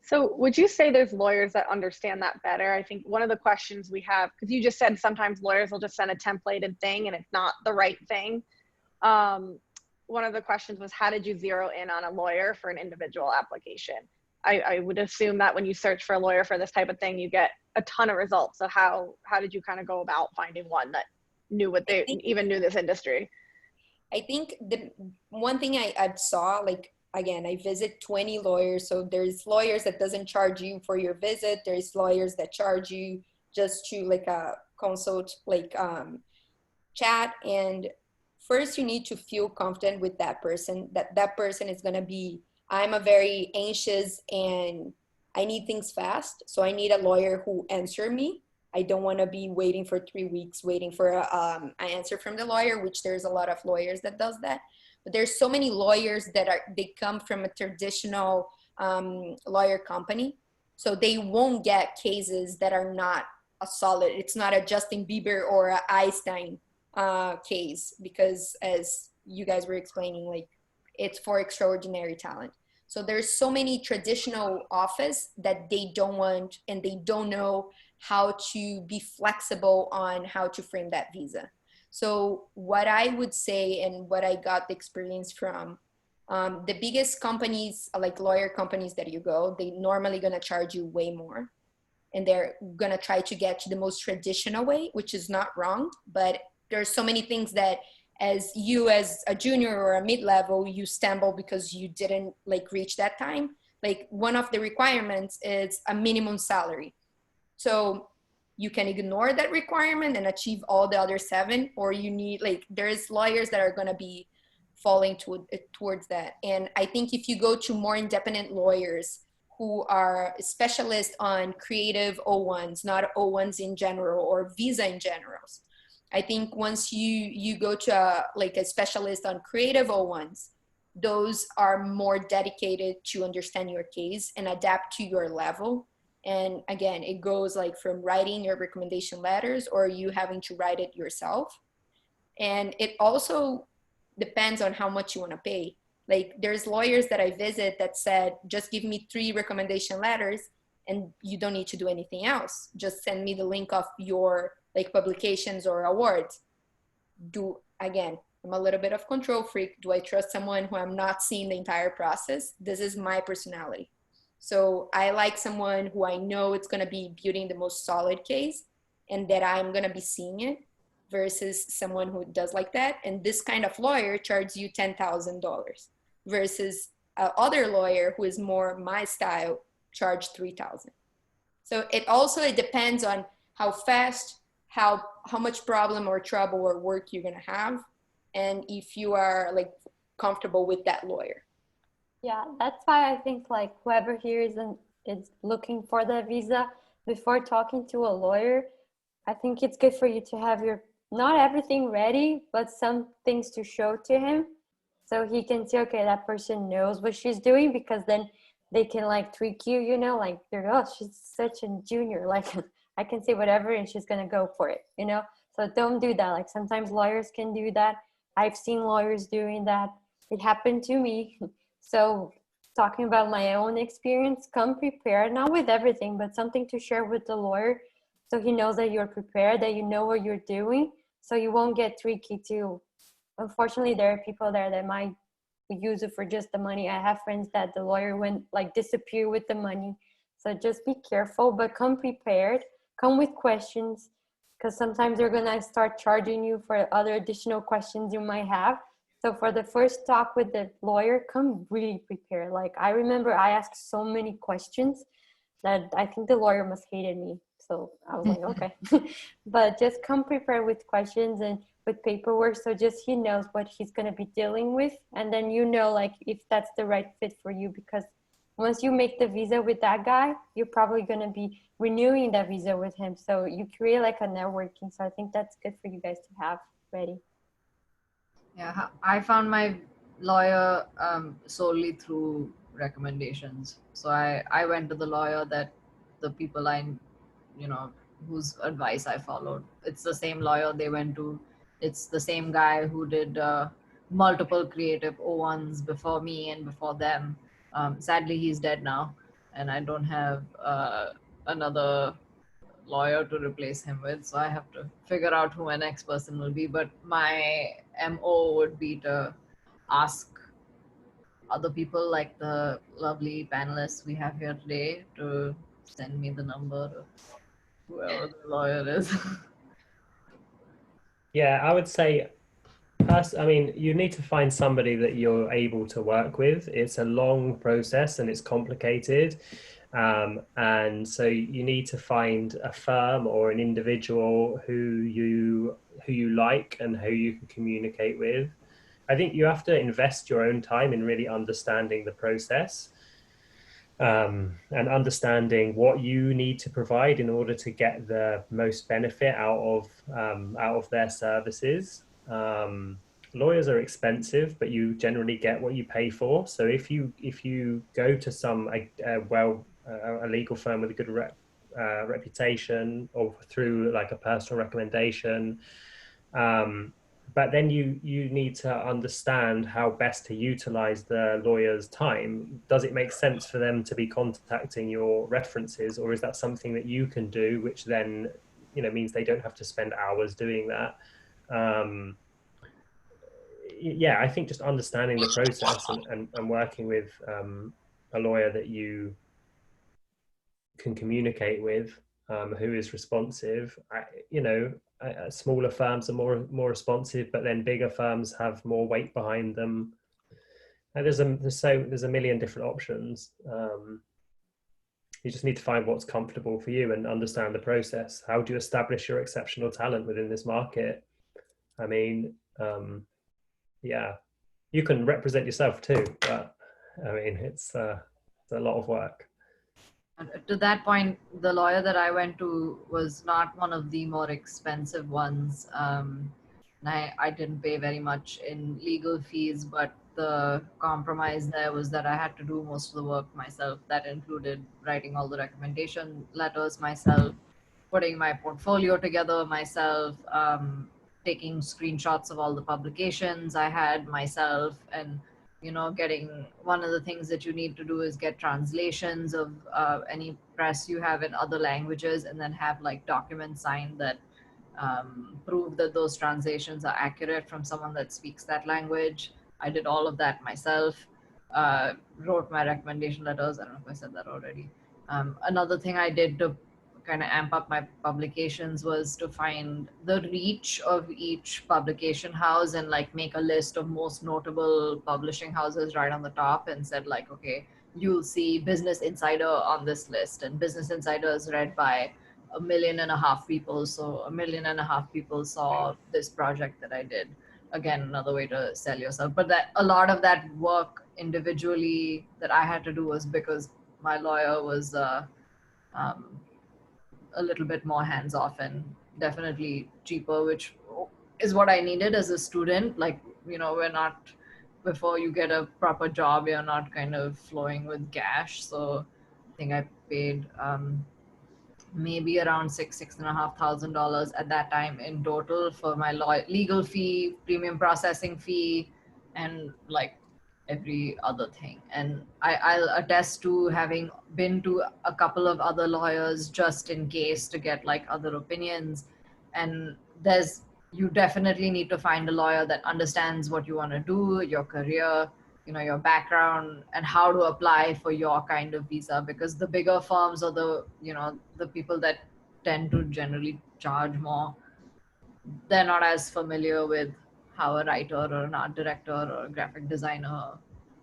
So would you say there's lawyers that understand that better? I think one of the questions we have, because you just said sometimes lawyers will just send a templated thing and it's not the right thing. One of the questions was, how did you zero in on a lawyer for an individual application? I would assume that when you search for a lawyer for this type of thing, you get a ton of results. So how did you kind of go about finding one that knew what they even knew this industry? I think the one thing I saw, like, again, I visit 20 lawyers. So there's lawyers that doesn't charge you for your visit. There's lawyers that charge you just to like a consult, like chat. And first you need to feel confident with that person, that that person is going to be, I'm a very anxious and I need things fast. So I need a lawyer who answer me. I don't want to be waiting for 3 weeks, waiting for an answer from the lawyer, which there's a lot of lawyers that does that. But there's so many lawyers that they come from a traditional lawyer company. So they won't get cases that are not a solid, it's not a Justin Bieber or a Einstein case, because as you guys were explaining, like, it's for extraordinary talent. So there's so many traditional office that they don't want, and they don't know how to be flexible on how to frame that visa. So what I would say, and what I got the experience from, the biggest companies, like lawyer companies that you go, they normally gonna charge you way more. And they're gonna try to get to the most traditional way, which is not wrong, but there's so many things that as you as a junior or a mid-level, you stumble because you didn't like reach that time. Like one of the requirements is a minimum salary. So you can ignore that requirement and achieve all the other 7, or you need, like, there's lawyers that are going to be falling towards that. And I think if you go to more independent lawyers who are specialists on creative O1s, not O1s in general or visa in general, I think once you go to a specialist on creative O1s, those are more dedicated to understand your case and adapt to your level. And again, it goes like from writing your recommendation letters or you having to write it yourself. And it also depends on how much you want to pay. Like there's lawyers that I visit that said, just give me 3 recommendation letters and you don't need to do anything else. Just send me the link of your like publications or awards. Again, I'm a little bit of control freak. Do I trust someone who I'm not seeing the entire process? This is my personality. So I like someone who I know it's going to be building the most solid case and that I'm going to be seeing it, versus someone who does like that. And this kind of lawyer charges you $10,000 versus other lawyer who is more my style charge 3,000. So it depends on how fast, how much problem or trouble or work you're gonna have, and if you are like comfortable with that lawyer. Yeah, that's why I think like whoever here is looking for the visa, before talking to a lawyer, I think it's good for you to have your not everything ready, but some things to show to him, so he can see, okay, that person knows what she's doing, because then they can like trick you, you know, like they're, oh, she's such a junior, like I can say whatever and she's gonna go for it, you know. So don't do that. Like sometimes lawyers can do that. I've seen lawyers doing that. It happened to me. So talking about my own experience, come prepared, not with everything, but something to share with the lawyer, so he knows that you're prepared, that you know what you're doing, so you won't get tricky too. Unfortunately, there are people there that might use it for just the money. I have friends that the lawyer went like disappear with the money. So just be careful, but come prepared, come with questions, because sometimes they're gonna start charging you for other additional questions you might have. So for the first talk with the lawyer, come really prepared. Like I remember I asked so many questions that I think the lawyer must hated me. So I was like, okay. But just come prepared with questions and with paperwork, so just he knows what he's going to be dealing with, and then you know like if that's the right fit for you, because once you make the visa with that guy, you're probably going to be renewing that visa with him, so you create like a networking. So I think that's good for you guys to have ready. Yeah, I found my lawyer solely through recommendations. So I went to the lawyer that the people you know, whose advice I followed. It's the same lawyer they went to. It's the same guy who did multiple creative O1s before me and before them. Sadly, he's dead now, and I don't have another lawyer to replace him with, so I have to figure out who my next person will be. But my MO would be to ask other people like the lovely panelists we have here today to send me the number of whoever the lawyer is. Yeah, I would say, I mean, you need to find somebody that you're able to work with. It's a long process and it's complicated. And so you need to find a firm or an individual who you like and who you can communicate with. I think you have to invest your own time in really understanding the process, and understanding what you need to provide in order to get the most benefit out of their services. Lawyers are expensive, but you generally get what you pay for. So if you go to a legal firm with a good reputation, or through like a personal recommendation, but then you need to understand how best to utilize the lawyer's time. Does it make sense for them to be contacting your references, or is that something that you can do, which then, you know, means they don't have to spend hours doing that? Yeah, I think just understanding the process and working with a lawyer that you can communicate with, who is responsive. Smaller firms are more responsive, but then bigger firms have more weight behind them. And there's a million different options. You just need to find what's comfortable for you and understand the process. How do you establish your exceptional talent within this market? I mean, yeah, you can represent yourself too, but I mean, it's a lot of work. To that point, the lawyer that I went to was not one of the more expensive ones. And I didn't pay very much in legal fees, but the compromise there was that I had to do most of the work myself. That included writing all the recommendation letters myself, putting my portfolio together myself, taking screenshots of all the publications I had myself, and getting, one of the things that you need to do is get translations of any press you have in other languages, and then have like documents signed that prove that those translations are accurate from someone that speaks that language. I did all of that myself. Wrote my recommendation letters. I don't know if I said that already. Another thing I did to kind of amp up my publications was to find the reach of each publication house and like make a list of most notable publishing houses right on the top, and said like, okay, you'll see Business Insider on this list, and Business Insider is read by 1.5 million people. So 1.5 million people saw this project that I did. Again, another way to sell yourself. But that a lot of that work individually that I had to do was because my lawyer was a little bit more hands-off and definitely cheaper, which is what I needed as a student. Like, we're not, before you get a proper job, you're not kind of flowing with cash. So I think I paid maybe around $6,500 at that time in total for my legal fee, premium processing fee, and like every other thing. And I'll attest to having been to a couple of other lawyers just in case to get like other opinions. And you definitely need to find a lawyer that understands what you want to do, your career, your background, and how to apply for your kind of visa, because the bigger firms or the people that tend to generally charge more, they're not as familiar with how a writer or an art director or a graphic designer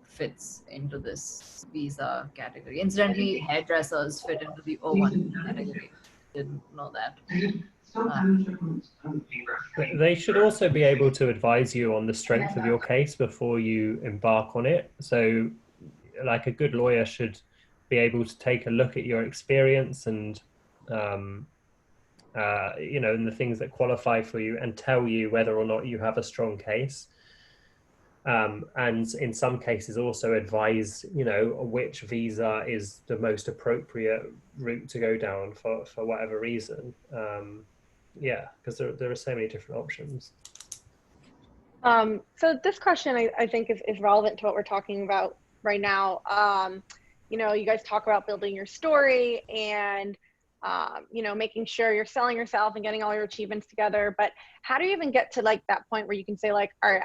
fits into this visa category. Incidentally, hairdressers fit into the O1 category. Didn't know that. They should also be able to advise you on the strength of your case before you embark on it. So like a good lawyer should be able to take a look at your experience and and the things that qualify for you, and tell you whether or not you have a strong case. And in some cases also advise, which visa is the most appropriate route to go down for whatever reason. Because there are so many different options. So this question I think is relevant to what we're talking about right now. You guys talk about building your story and making sure you're selling yourself and getting all your achievements together. But how do you even get to like that point where you can say like, all right,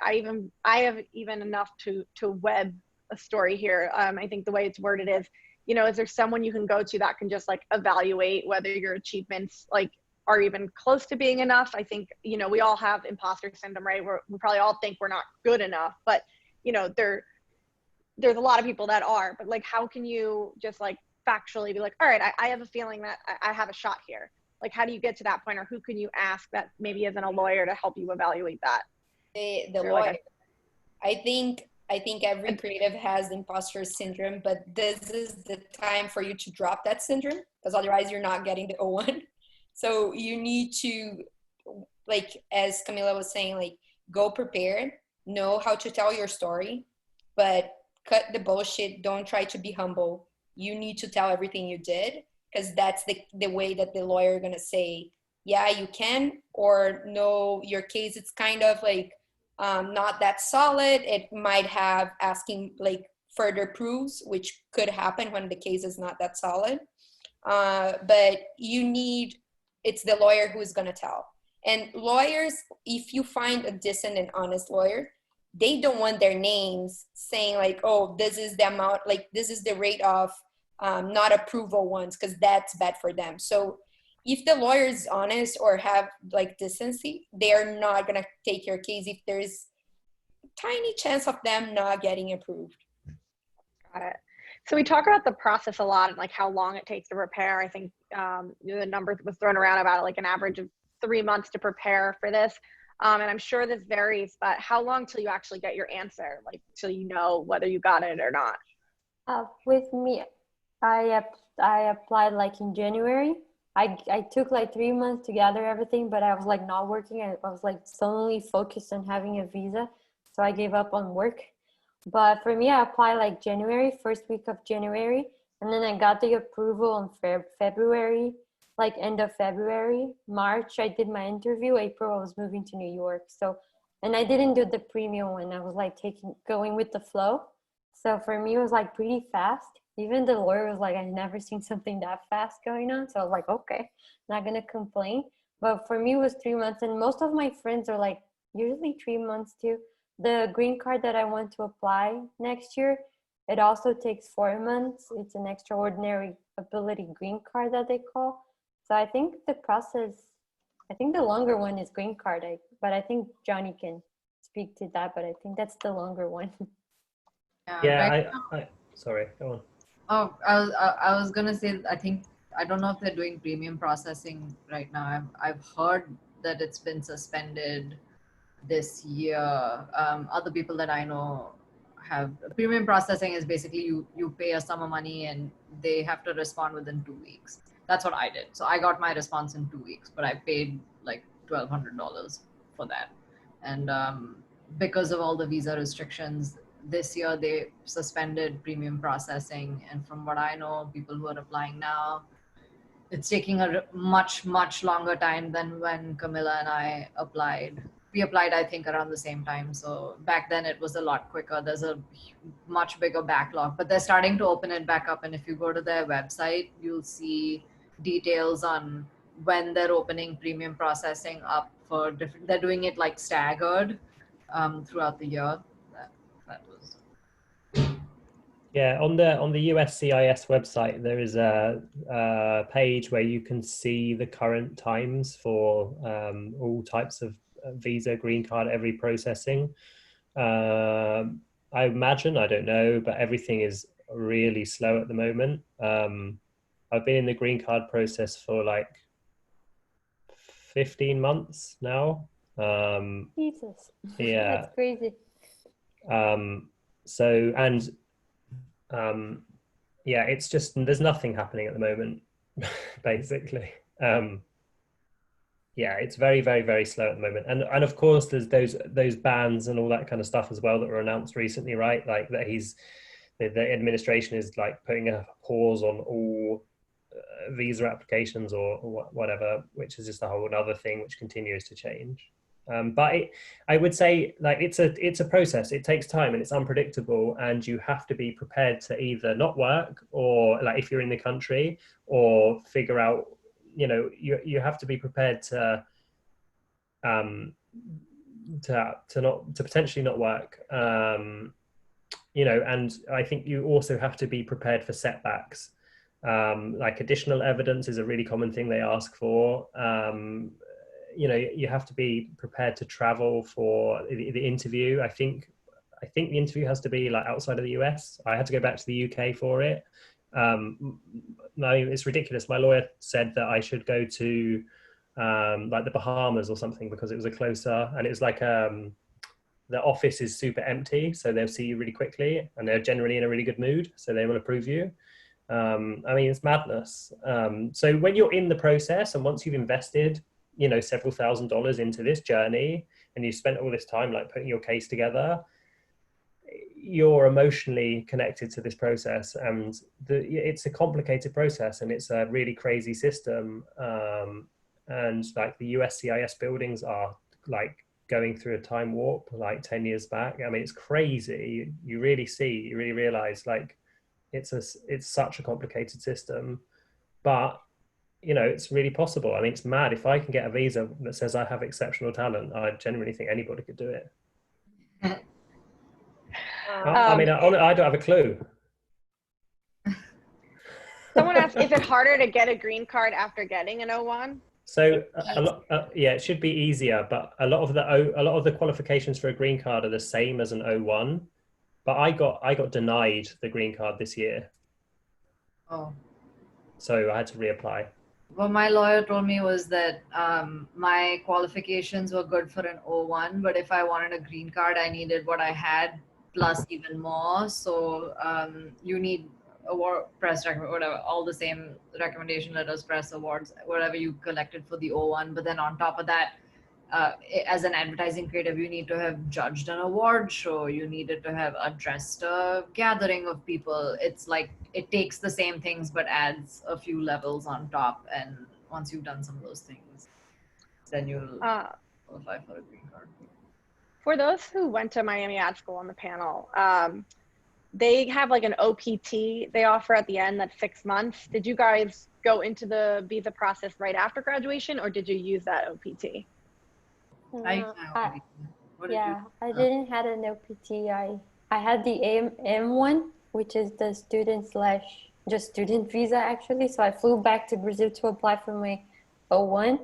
I have even enough to web a story here. I think the way it's worded is there someone you can go to that can just like evaluate whether your achievements like are even close to being enough? I think, we all have imposter syndrome, right? We probably all think we're not good enough, but there's a lot of people that are, but like, how can you just like factually be like, all right, I have a feeling that I have a shot here. Like, how do you get to that point, or who can you ask that maybe isn't a lawyer to help you evaluate that? The lawyer. I think every creative has imposter syndrome, but this is the time for you to drop that syndrome, because otherwise you're not getting the O1. So you need to, like, as Camila was saying, like, go prepared, know how to tell your story, but cut the bullshit. Don't try to be humble. You need to tell everything you did, because that's the way that the lawyer is going to say, yeah, you can, or no, your case, it's kind of like not that solid. It might have asking like further proofs, which could happen when the case is not that solid. But it's the lawyer who is going to tell. And lawyers, if you find a decent and honest lawyer, they don't want their names saying like, oh, this is the amount, like this is the rate of not approval ones, because that's bad for them. So if the lawyer is honest or have like decency, they're not going to take your case if there's tiny chance of them not getting approved. Got it. So we talk about the process a lot and like how long it takes to prepare. I think the number was thrown around about like an average of 3 months to prepare for this. And I'm sure this varies, but how long till you actually get your answer, like till you know whether you got it or not? With me, I applied like in January. I took like 3 months to gather everything, but I was like not working. I was like solely focused on having a visa. So I gave up on work. But for me, I applied like January, first week of January. And then I got the approval on February, like end of February. March, I did my interview. April, I was moving to New York. So, and I didn't do the premium one. I was like going with the flow. So for me, it was like pretty fast. Even the lawyer was like, I've never seen something that fast going on. So I was like, okay, not going to complain. But for me, it was 3 months, and most of my friends are like usually 3 months too. The green card that I want to apply next year, it also takes 4 months. It's an extraordinary ability green card that they call. So I think the process, I think the longer one is green card, but I think Johnny can speak to that, but I think that's the longer one. Yeah, sorry, go on. Oh, I was gonna say, I don't know if they're doing premium processing right now. I've heard that it's been suspended this year. Other people that I know have premium processing is basically you pay a sum of money and they have to respond within 2 weeks. That's what I did. So I got my response in 2 weeks, but I paid like $1,200 for that. And because of all the visa restrictions, this year they suspended premium processing. And from what I know, people who are applying now, it's taking a much longer time than when Camilla and I applied. We applied, I think, around the same time. So back then it was a lot quicker. There's a much bigger backlog, but they're starting to open it back up. And if you go to their website, you'll see details on when they're opening premium processing up for different, they're doing it like staggered throughout the year. That was. Yeah, on the USCIS website, there is a page where you can see the current times for all types of visa, green card, every processing. I imagine, I don't know, but everything is really slow at the moment. I've been in the green card process for like 15 months now. Jesus. Yeah. That's crazy. So, and yeah, it's just, there's nothing happening at the moment, basically. Yeah, it's very slow at the moment. And of course there's those bans and all that kind of stuff as well that were announced recently, right? Like that the administration is like putting a pause on all visa applications or whatever, which is just a whole other thing which continues to change. But I would say like it's a process. It takes time and it's unpredictable, and you have to be prepared to either not work, or like if you're in the country, or figure out, you know, you have to be prepared to potentially not work. You know, and I think you also have to be prepared for setbacks. Like additional evidence is a really common thing they ask for. You know, you have to be prepared to travel for the interview. I think the interview has to be like outside of the US. I had to go back to the UK for it. No, it's ridiculous. My lawyer said that I should go to like the Bahamas or something because it was a closer, and it was like the office is super empty, so they'll see you really quickly, and they're generally in a really good mood, so they will approve you. I mean, it's madness. So when you're in the process, and once you've invested, you know, several $1,000s into this journey, and you spent all this time like putting your case together, you're emotionally connected to this process, and it's a complicated process, and it's a really crazy system. And like the USCIS buildings are like going through a time warp like 10 years back. I mean, it's crazy. You really realize like it's such a complicated system, but you know, it's really possible. I mean, it's mad. If I can get a visa that says I have exceptional talent, I genuinely think anybody could do it. I mean, I don't have a clue. Someone asked, is it harder to get a green card after getting an O1? So yeah, it should be easier, but a lot of the qualifications for a green card are the same as an O1. But I got denied the green card this year. Oh. So I had to reapply. What my lawyer told me was that my qualifications were good for an O1, but if I wanted a green card, I needed what I had plus even more. So you need award, press, whatever, all the same recommendation letters, press, awards, whatever you collected for the O1. But then on top of that, as an advertising creative, you need to have judged an award show. You needed to have addressed a gathering of people. It's like it takes the same things but adds a few levels on top. And once you've done some of those things, then you'll qualify for a green card. For those who went to Miami Ad School on the panel, they have like an OPT they offer at the end that's 6 months. Did you guys go into the visa process right after graduation, or did you use that OPT? I used No, my OPT. What did you? yeah, I didn't had an OPT. I had the M1, which is the student slash just student visa actually. So I flew back to Brazil to apply for my O1.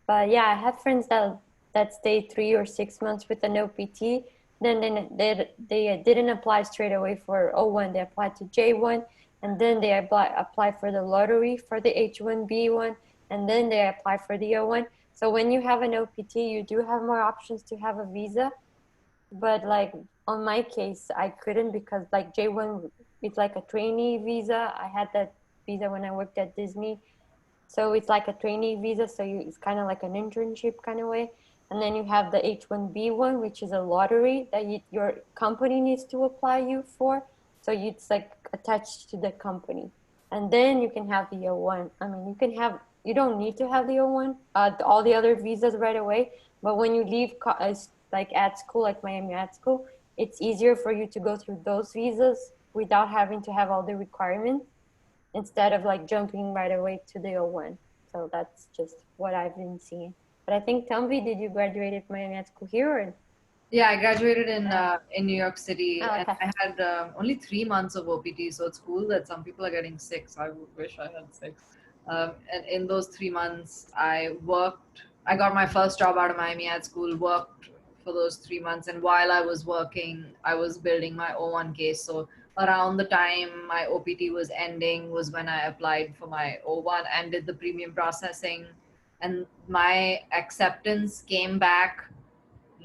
But yeah, I have friends that stayed 3 or 6 months with an OPT. Then they didn't apply straight away for O1. They applied to J1, and then they apply for the lottery for the H1B one, and then they apply for the O1. So when you have an OPT, you do have more options to have a visa. But like on my case, I couldn't because like J1, it's like a trainee visa. I had that visa when I worked at Disney. So it's like a trainee visa. So it's kind of like an internship kind of way. And then you have the H1B one, which is a lottery that your company needs to apply you for. So it's like attached to the company. And then you can have the O1. I mean, you don't need to have the O1, all the other visas right away. But when you leave like at school, like Miami Ad School, it's easier for you to go through those visas without having to have all the requirements instead of like jumping right away to the O1. So that's just what I've been seeing. But I think, Tombi, did you graduate at Miami Ad School here? Or? Yeah, I graduated in New York City, Oh, and okay. I had only 3 months of OPT. So it's cool that some people are getting 6. I wish I had 6. And in those 3 months, I worked. I got my first job out of Miami Ad School. Worked for those 3 months, and while I was working, I was building my O1 case. So around the time my OPT was ending was when I applied for my O1 and did the premium processing, and my acceptance came back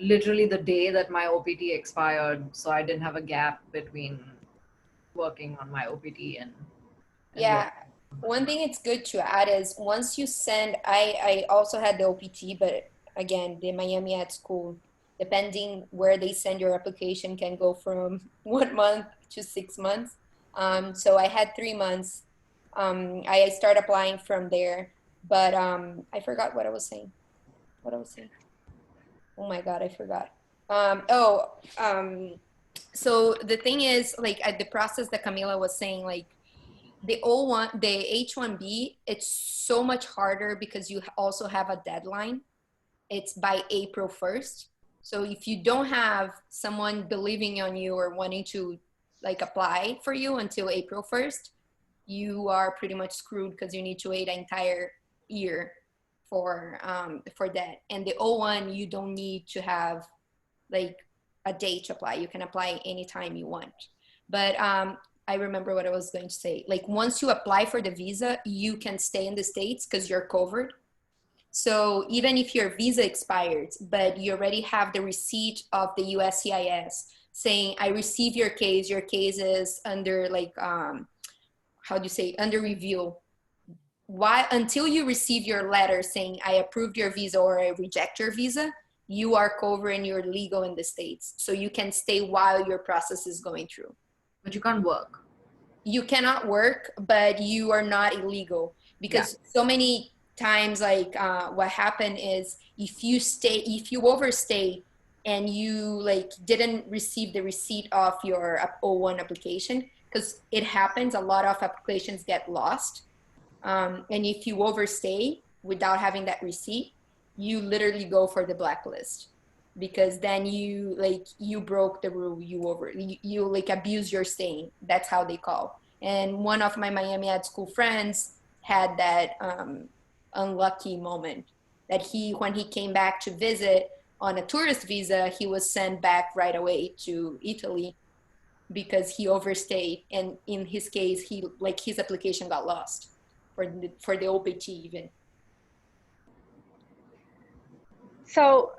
literally the day that my OPT expired, so I didn't have a gap between working on my OPT and Yeah, work. one thing it's good to add is once you send, I also had the OPT, but again, the Miami Ad School, depending where they send your application, can go from 1 month to 6 months. So I had 3 months. I start applying from there, but I forgot what I was saying. What I was saying. Oh my God, I forgot. Um, oh, um, so the thing is, like at the process that Camila was saying, like the O1, the H1B, it's so much harder because you also have a deadline. It's by April 1st. So if you don't have someone believing on you or wanting to like apply for you until April 1st, you are pretty much screwed because you need to wait an entire year for that. And the O1, you don't need to have like a date to apply. You can apply anytime you want. But I remember what I was going to say. Like once you apply for the visa, you can stay in the States because you're covered. So even if your visa expired, but you already have the receipt of the USCIS saying, I receive your case is under like, how do you say, under review. Why, until you receive your letter saying, I approved your visa or I reject your visa, you are covered and you're legal in the States. So you can stay while your process is going through. But you can't work. You cannot work, but you are not illegal because so many times like what happened is if you overstay and you like didn't receive the receipt of your O1 application, because it happens, a lot of applications get lost. And if you overstay without having that receipt, you literally go for the blacklist because then you broke the rule, you like abuse your staying. That's how they call. And one of my Miami Ad School friends had that unlucky moment that when he came back to visit on a tourist visa, he was sent back right away to Italy because he overstayed, and in his case his application got lost for the OPT even. So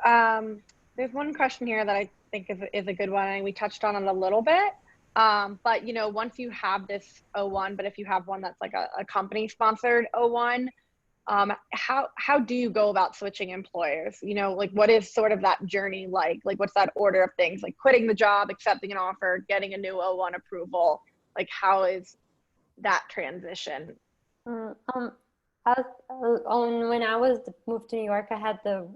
there's one question here that I think is a good one, and we touched on it a little bit. But you know, once you have this O1, but if you have one that's like a company sponsored O1, how do you go about switching employers? You know, like what is sort of that journey like? Like what's that order of things? Like quitting the job, accepting an offer, getting a new O1 approval. Like how is that transition? When I was moved to New York, I had the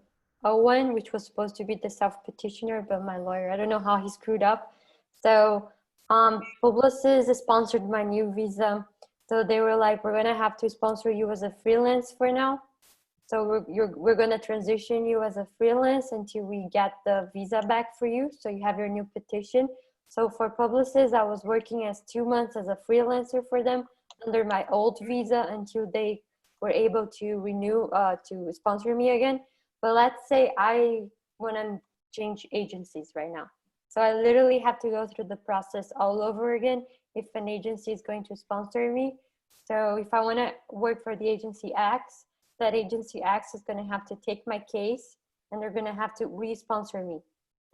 O1, which was supposed to be the self petitioner, but my lawyer, I don't know how he screwed up. So Publicis sponsored my new visa. So they were like, we're gonna have to sponsor you as a freelance for now. So we're gonna transition you as a freelance until we get the visa back for you. So you have your new petition. So for Publicis, I was working as 2 months as a freelancer for them under my old visa until they were able to renew, to sponsor me again. But let's say I wanna change agencies right now. So I literally have to go through the process all over again if an agency is going to sponsor me. So if I want to work for the agency X, that agency X is going to have to take my case and they're going to have to re-sponsor me.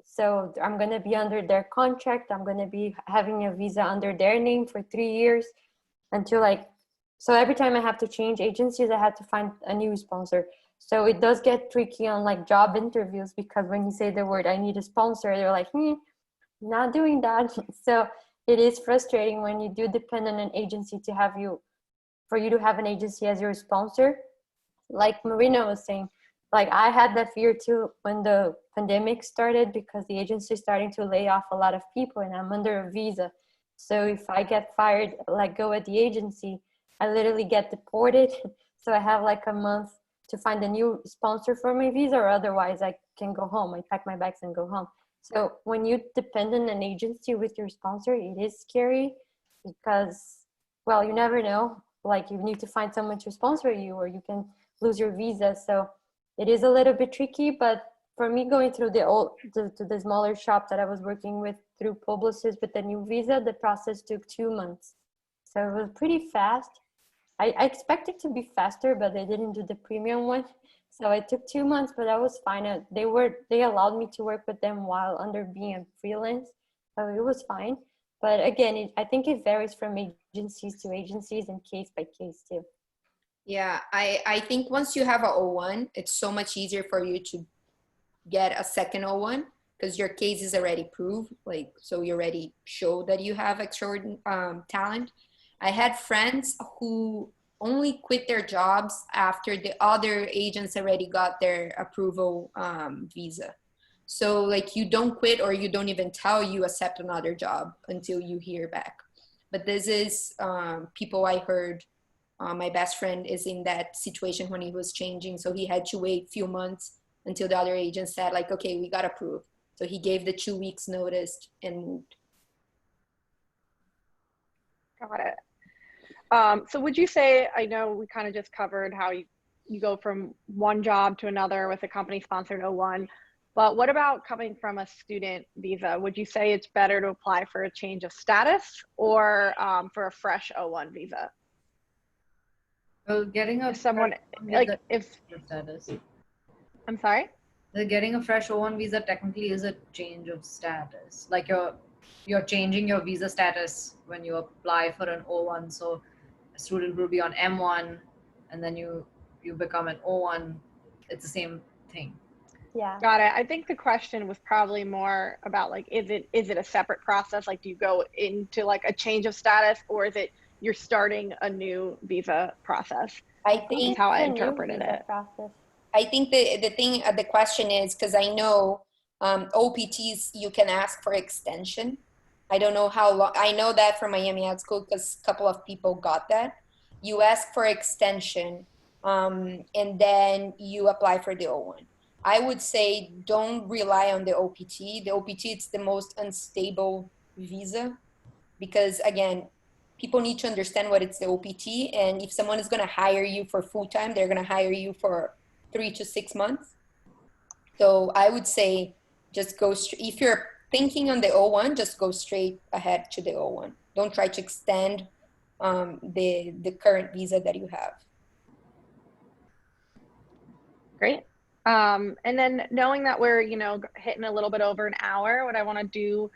So I'm going to be under their contract. I'm going to be having a visa under their name for 3 years until like, so every time I have to change agencies, I have to find a new sponsor. So it does get tricky on like job interviews because when you say the word, I need a sponsor, they're like, not doing that. So it is frustrating when you do depend on an agency to have you, for you to have an agency as your sponsor. Like Marina was saying, like I had that fear too when the pandemic started because the agency is starting to lay off a lot of people and I'm under a visa. So if I get fired, like go at the agency, I literally get deported. So I have like a month to find a new sponsor for my visa or otherwise I can go home. I pack my bags and go home. So when you depend on an agency with your sponsor, it is scary because, well, you never know. Like you need to find someone to sponsor you or you can lose your visa. So it is a little bit tricky, but for me going through the smaller shop that I was working with through Publicis with the new visa, the process took 2 months. So it was pretty fast. I expected to be faster, but they didn't do the premium one. So it took 2 months, but that was fine. They allowed me to work with them while under being a freelance. So it was fine. But again, I think it varies from agencies to agencies and case by case too. Yeah, I think once you have a O1, it's so much easier for you to get a second O1 because your case is already proved. Like, so you already show that you have extraordinary talent. I had friends who only quit their jobs after the other agents already got their approval visa. So like you don't quit or you don't even tell you accept another job until you hear back. But this is people I heard, my best friend is in that situation when he was changing. So he had to wait a few months until the other agent said like, okay, we got approved. So he gave the 2 weeks notice and moved. Got it. So would you say, I know we kind of just covered how you go from one job to another with a company sponsored O1, but what about coming from a student visa? Would you say it's better to apply for a change of status or for a fresh O1 visa? Well, getting a Someone like if status. I'm sorry? Getting a fresh O1 visa technically is a change of status. Like you're changing your visa status when you apply for an O1. So a student will be on M1 and then you become an O1. It's the same thing. Yeah. Got it. I think the question was probably more about like, is it a separate process? Like, do you go into like a change of status or is it you're starting a new visa process? I think is how I interpreted it. Process. I think the question is, because I know OPTs, you can ask for extension. I don't know how long. I know that from Miami Art School because a couple of people got that. You ask for extension and then you apply for the O1. I would say don't rely on the OPT. The OPT, it's the most unstable visa because again, people need to understand what it's the OPT. And if someone is going to hire you for full time, they're going to hire you for 3 to 6 months. So I would say just go if you're thinking on the O1, just go straight ahead to the O1. Don't try to extend the current visa that you have. Great. And then knowing that we're, hitting a little bit over an hour, what I want to do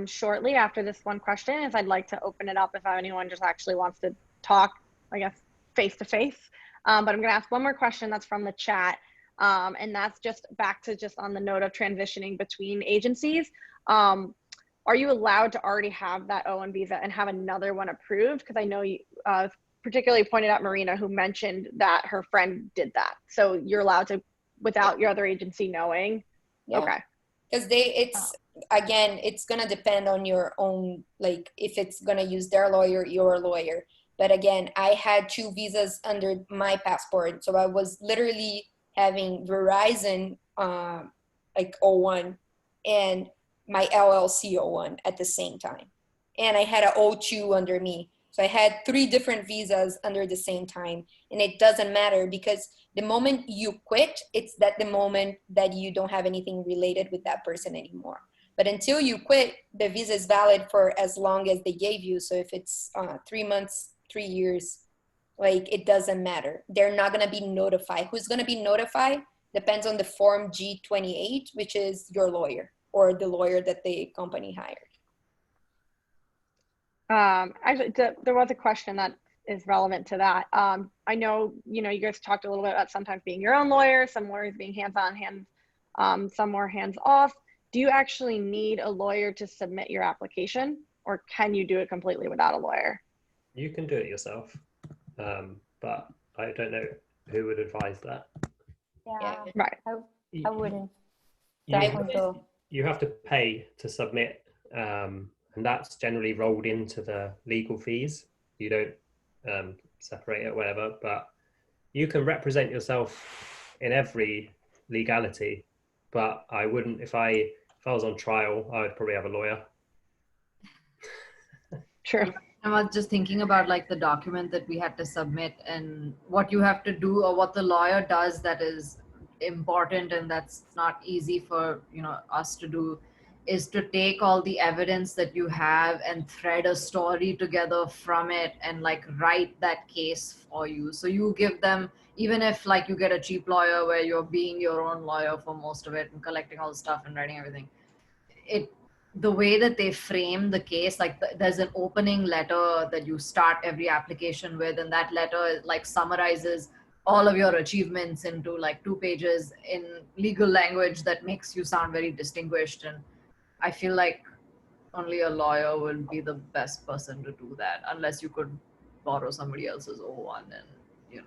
shortly after this one question is I'd like to open it up if anyone just actually wants to talk, I guess, face to face. But I'm going to ask one more question that's from the chat. And that's just back to just on the note of transitioning between agencies. Are you allowed to already have that O1 visa and have another one approved? Because I know you particularly pointed out Marina, who mentioned that her friend did that. So you're allowed to, without your other agency knowing? Yeah. Okay. Because again, it's gonna depend on your own, like if it's gonna use their lawyer, your lawyer. But again, I had 2 visas under my passport, so I was literally having Verizon like O1 and my LLC O1 at the same time, and I had a O2 under me. So I had 3 different visas under the same time, and it doesn't matter because the moment you quit, it's that the moment that you don't have anything related with that person anymore. But until you quit, the visa is valid for as long as they gave you. So if it's 3 months, 3 years, like it doesn't matter. They're not going to be notified. Who's going to be notified depends on the form G28, which is your lawyer or the lawyer that the company hired. Actually, there was a question that is relevant to that. I know, you guys talked a little bit about sometimes being your own lawyer, some lawyers being hands-on, some more hands-off. Do you actually need a lawyer to submit your application, or can you do it completely without a lawyer? You can do it yourself, but I don't know who would advise that. Yeah, right. I wouldn't. You have to pay to submit, and that's generally rolled into the legal fees. You don't separate it, whatever, but you can represent yourself in every legality. But I wouldn't, if I was on trial, I would probably have a lawyer. True. I was just thinking about like the document that we had to submit and what you have to do or what the lawyer does that is important and that's not easy for us to do is to take all the evidence that you have and thread a story together from it and like write that case for you. So you give them, even if like you get a cheap lawyer where you're being your own lawyer for most of it and collecting all the stuff and writing everything, the way that they frame the case, like there's an opening letter that you start every application with, and that letter like summarizes all of your achievements into like 2 pages in legal language that makes you sound very distinguished. And I feel like only a lawyer would be the best person to do that, unless you could borrow somebody else's O1 and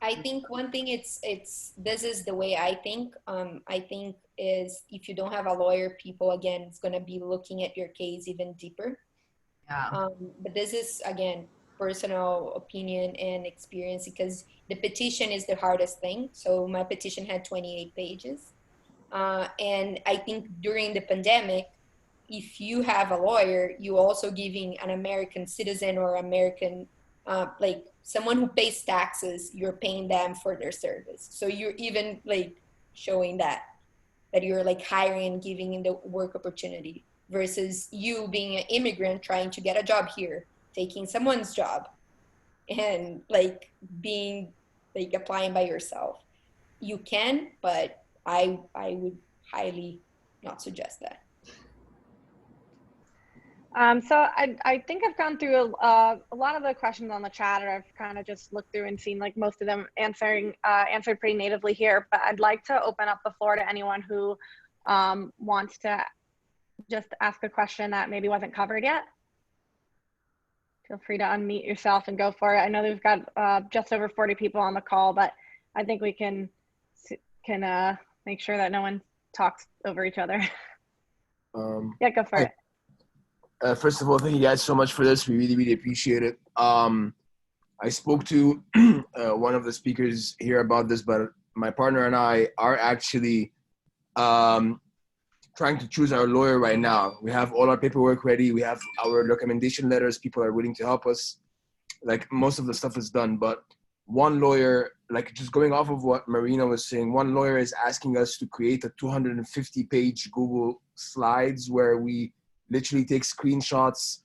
I think one thing this is the way I think. I think is if you don't have a lawyer, people again it's gonna be looking at your case even deeper. Yeah. But this is again personal opinion and experience because the petition is the hardest thing. So my petition had 28 pages, and I think during the pandemic, if you have a lawyer, you also giving an American citizen or American like someone who pays taxes, you're paying them for their service. So you're even like showing that you're like hiring and giving in the work opportunity versus you being an immigrant trying to get a job here, taking someone's job and like being like applying by yourself. You can, but I would highly not suggest that. So I think I've gone through a lot of the questions on the chat, or I've kind of just looked through and seen like most of them answered pretty natively here. But I'd like to open up the floor to anyone who wants to just ask a question that maybe wasn't covered yet. Feel free to unmute yourself and go for it. I know we've got just over 40 people on the call, but I think we can make sure that no one talks over each other. Yeah, go for it. First of all, thank you guys so much for this. We really, really appreciate it. I spoke to one of the speakers here about this, but my partner and I are actually trying to choose our lawyer right now. We have all our paperwork ready. We have our recommendation letters. People are willing to help us. Like most of the stuff is done, but one lawyer, like just going off of what Marina was saying, one lawyer is asking us to create a 250-page Google Slides where we literally take screenshots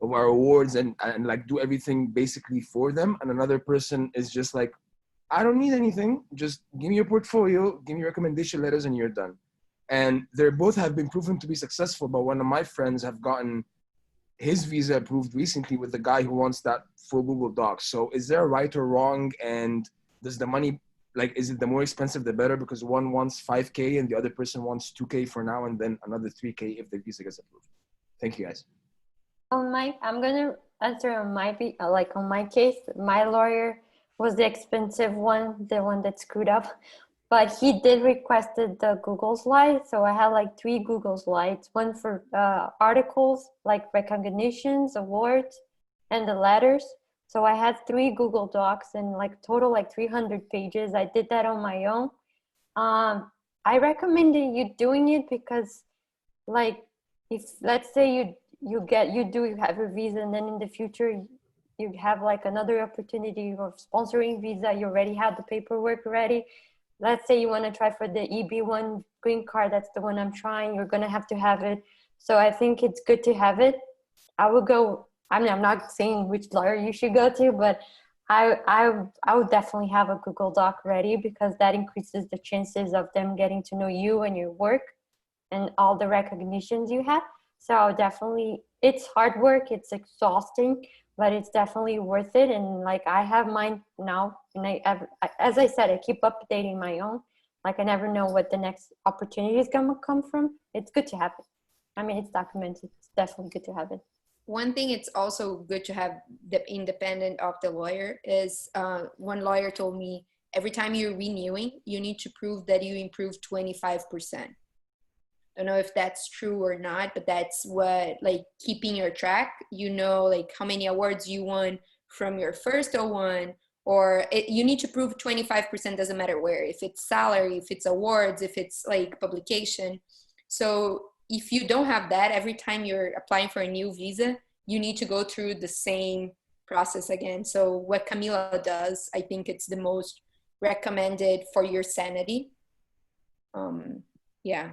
of our awards and like do everything basically for them. And another person is just like, I don't need anything. Just give me your portfolio, give me recommendation letters, and you're done. And they both have been proven to be successful. But one of my friends have gotten his visa approved recently with the guy who wants that full Google Docs. So is there a right or wrong? And does the money, like, is it the more expensive, the better? Because one wants 5K and the other person wants 2K for now and then another 3K if the visa gets approved. Thank you, guys. I'm gonna answer on my case. My lawyer was the expensive one, the one that screwed up. but he did requested the Google Slides. So I had like 3 Google Slides, one for articles, like recognitions, awards, and the letters. So I had 3 Google Docs and like total like 300 pages. I did that on my own. I recommended you doing it because, like, if let's say you have your visa, and then in the future you have like another opportunity of sponsoring visa, you already have the paperwork ready. Let's say you want to try for the EB1 green card, that's the one I'm trying, you're going to have it. So I think it's good to have it. I would go, I mean, I'm not saying which lawyer you should go to, but I would definitely have a Google Doc ready, because that increases the chances of them getting to know you and your work and all the recognitions you have. So definitely, it's hard work, it's exhausting, but it's definitely worth it. And like, I have mine now, and as I said, I keep updating my own. Like, I never know what the next opportunity is gonna come from. It's good to have it. I mean, it's documented. It's definitely good to have it. One thing it's also good to have the independent of the lawyer is one lawyer told me every time you're renewing, you need to prove that you improved 25%. Don't know if that's true or not, but that's what, like, keeping your track, you know, like how many awards you won from your first O1, or you need to prove 25%, doesn't matter where, if it's salary, if it's awards, if it's like publication. So if you don't have that, every time you're applying for a new visa, you need to go through the same process again. So what Camila does, I think it's the most recommended for your sanity. Yeah.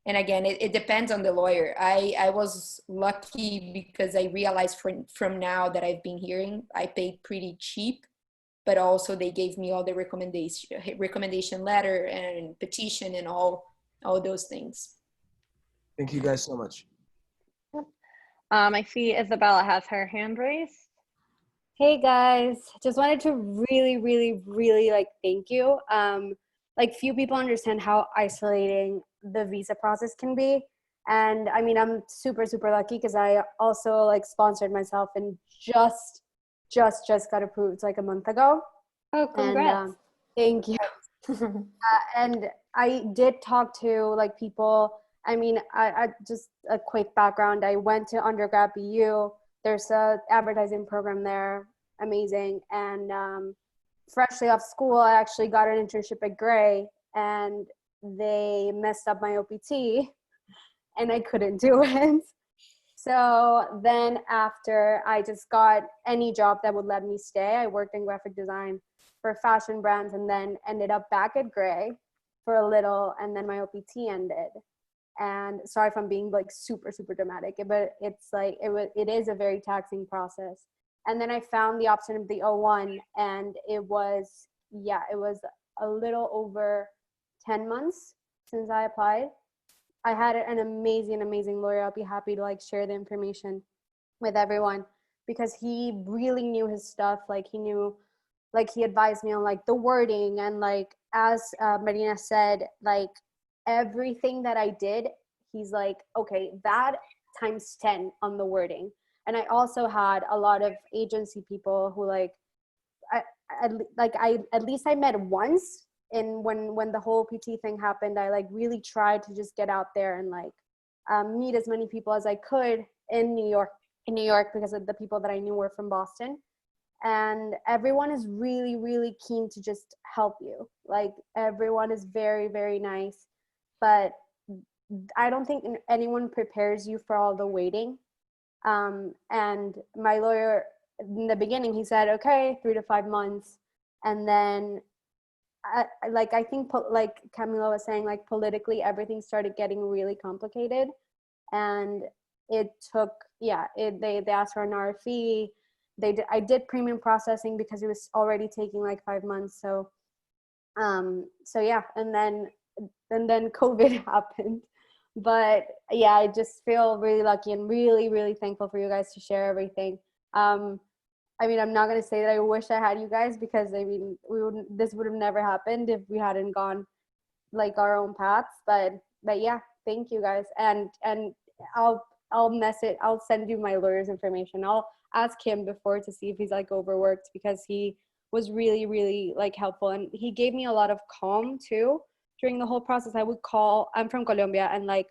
And again, it depends on the lawyer. I was lucky because I realized from now that I've been hearing, I paid pretty cheap, but also they gave me all the recommendation letter and petition and all those things. Thank you guys so much. I see Isabella has her hand raised. Hey guys, just wanted to really like thank you. Like, few people understand how isolating the visa process can be. And I mean, I'm super lucky because I also like sponsored myself and just got approved like a month ago. Oh, congrats. And thank you. And I did talk to like people. I mean, I just a quick background. I went to undergrad BU. There's a advertising program there, amazing. And freshly off school, I actually got an internship at Gray, and they messed up my OPT, and I couldn't do it. So then after, I just got any job that would let me stay. I worked in graphic design for fashion brands, and then ended up back at Gray for a little, and then my OPT ended. And sorry if I'm being like super dramatic, but it's like it is a very taxing process. And then I found the option of the O1, and it was a little over 10 months since I applied. I had an amazing lawyer. I'll be happy to like share the information with everyone, because he really knew his stuff. Like, he knew, like, he advised me on like the wording, and like, as Marina said, like, everything that I did, he's like, okay, that times 10 on the wording. And I also had a lot of agency people who like, at least I met once. And when the whole PT thing happened, I like really tried to just get out there and like meet as many people as I could in New York, because of the people that I knew were from Boston. And everyone is really keen to just help you. Like, everyone is very nice, but I don't think anyone prepares you for all the waiting. And my lawyer, in the beginning, he said, okay, 3 to 5 months. And then I think like Camila was saying, like, politically everything started getting really complicated, and it took, they asked for an RFE. I did premium processing because it was already taking like 5 months. So yeah, and then COVID happened. But yeah, I just feel really lucky and really thankful for you guys to share everything. I mean, I'm not going to say that I wish I had you guys, because I mean, this would have never happened if we hadn't gone like our own paths. But yeah, thank you guys. And I'll send you my lawyer's information. I'll ask him before to see if he's like overworked, because he was really, really like helpful. And he gave me a lot of calm too during the whole process. I would call, I'm from Colombia, and like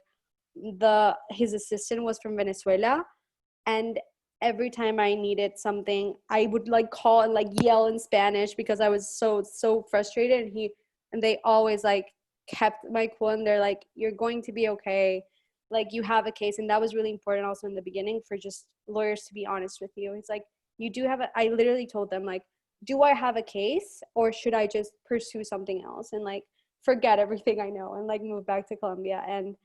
his assistant was from Venezuela, and every time I needed something, I would like call and like yell in Spanish because I was so frustrated. And they always like kept my cool, and they're like, you're going to be okay, like you have a case. And that was really important also in the beginning, for just lawyers to be honest with you. It's like, you do have I literally told them, like, do I have a case, or should I just pursue something else and like forget everything I know and like move back to Colombia? And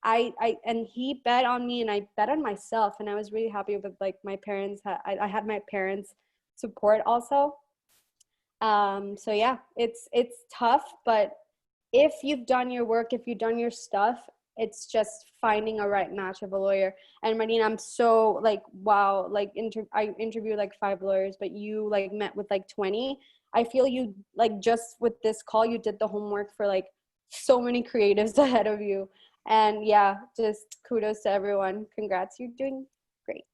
and he bet on me, and I bet on myself, and I was really happy with like my parents. I had my parents' support also. So yeah, it's tough, but if you've done your work, if you've done your stuff, it's just finding a right match of a lawyer. And Marina, I'm so like, wow, like I interviewed like 5 lawyers, but you like met with like 20. I feel you like, just with this call, you did the homework for like so many creatives ahead of you. And yeah, just kudos to everyone. Congrats, you're doing great.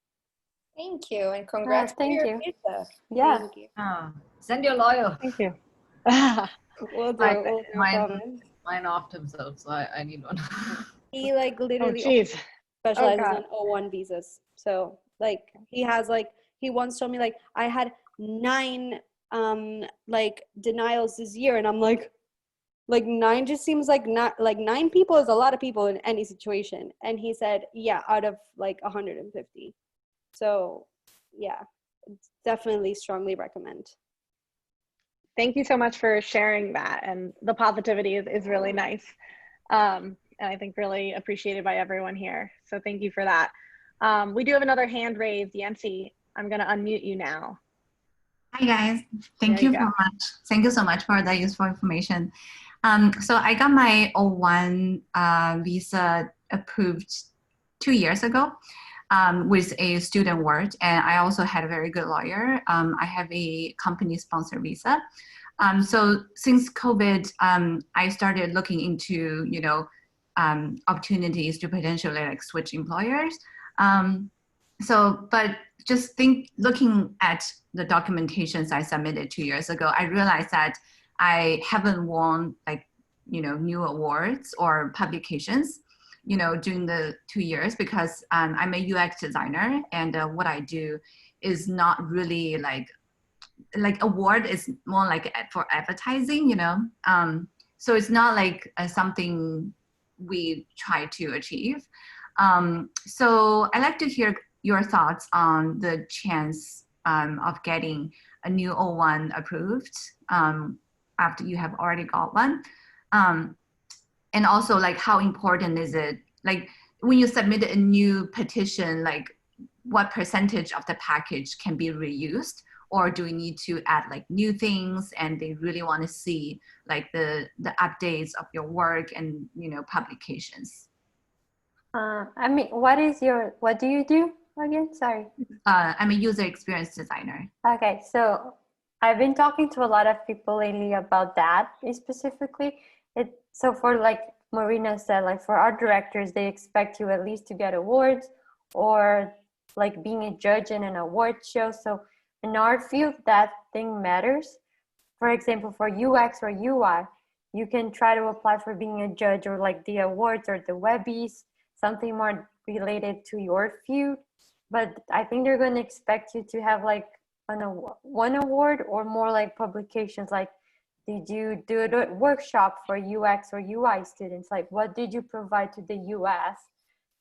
Thank you, and congrats for Thank your you. visa. Yeah. Thank you. Send your lawyer. Thank you. We'll do. We'll do. Mine off himself, so I need one. He like Oh, literally geez. Oh, specializes God. on O1 visas. So like he has like, he once told me like, I had 9 like denials this year, and I'm like 9 just seems like, not like 9 people is a lot of people in any situation. And he said, yeah, out of like 150. So yeah, definitely strongly recommend. Thank you so much for sharing that. And the positivity is really nice. And I think really appreciated by everyone here. So thank you for that. We do have another hand raised. Yancy, I'm going to unmute you now. Hi guys, thank There you you go. so much. Thank you so much for the useful information. So I got my O1 visa approved 2 years ago with a student word, and I also had a very good lawyer. I have a company sponsor visa. So since COVID, I started looking into, you know, opportunities to potentially like switch employers. But just looking at the documentations I submitted 2 years ago, I realized that I haven't won like, you know, new awards or publications, you know, during the 2 years, because I'm a UX designer, and what I do is not really like award is more like for advertising, you know. So it's not like something we try to achieve. So I'd like to hear your thoughts on the chance of getting a new O1 approved after you have already got one. And also like, how important is it? Like when you submit a new petition, like what percentage of the package can be reused? Or do we need to add like new things, and they really want to see like the updates of your work and, you know, publications? I mean, what do you do again? Sorry. I'm a user experience designer. Okay, so I've been talking to a lot of people lately about that specifically. So for like Marina said, like for art directors, they expect you at least to get awards or like being a judge in an award show. So in our field, that thing matters. For example, for UX or UI, you can try to apply for being a judge or like the awards or the Webbies, something more related to your field. But I think they're going to expect you to have like one award or more like publications. Like, did you do a workshop for UX or UI students? Like, what did you provide to the US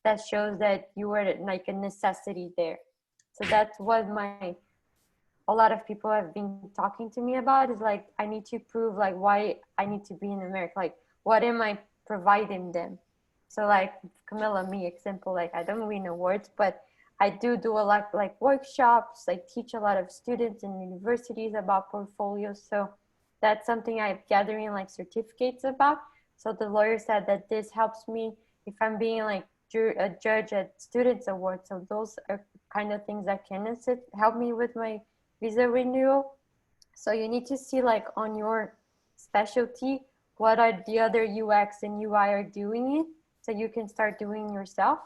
that shows that you were like a necessity there? So that's what a lot of people have been talking to me about, is like, I need to prove like why I need to be in America. Like, what am I providing them? So like Camilla, me example, like I don't win awards, but I do a lot like workshops. I teach a lot of students in universities about portfolios. So that's something I'm gathering like certificates about. So the lawyer said that this helps me if I'm being like a judge at students awards. So those are kind of things that can help me with my visa renewal. So you need to see like on your specialty, what are the other UX and UI are doing it, so you can start doing yourself.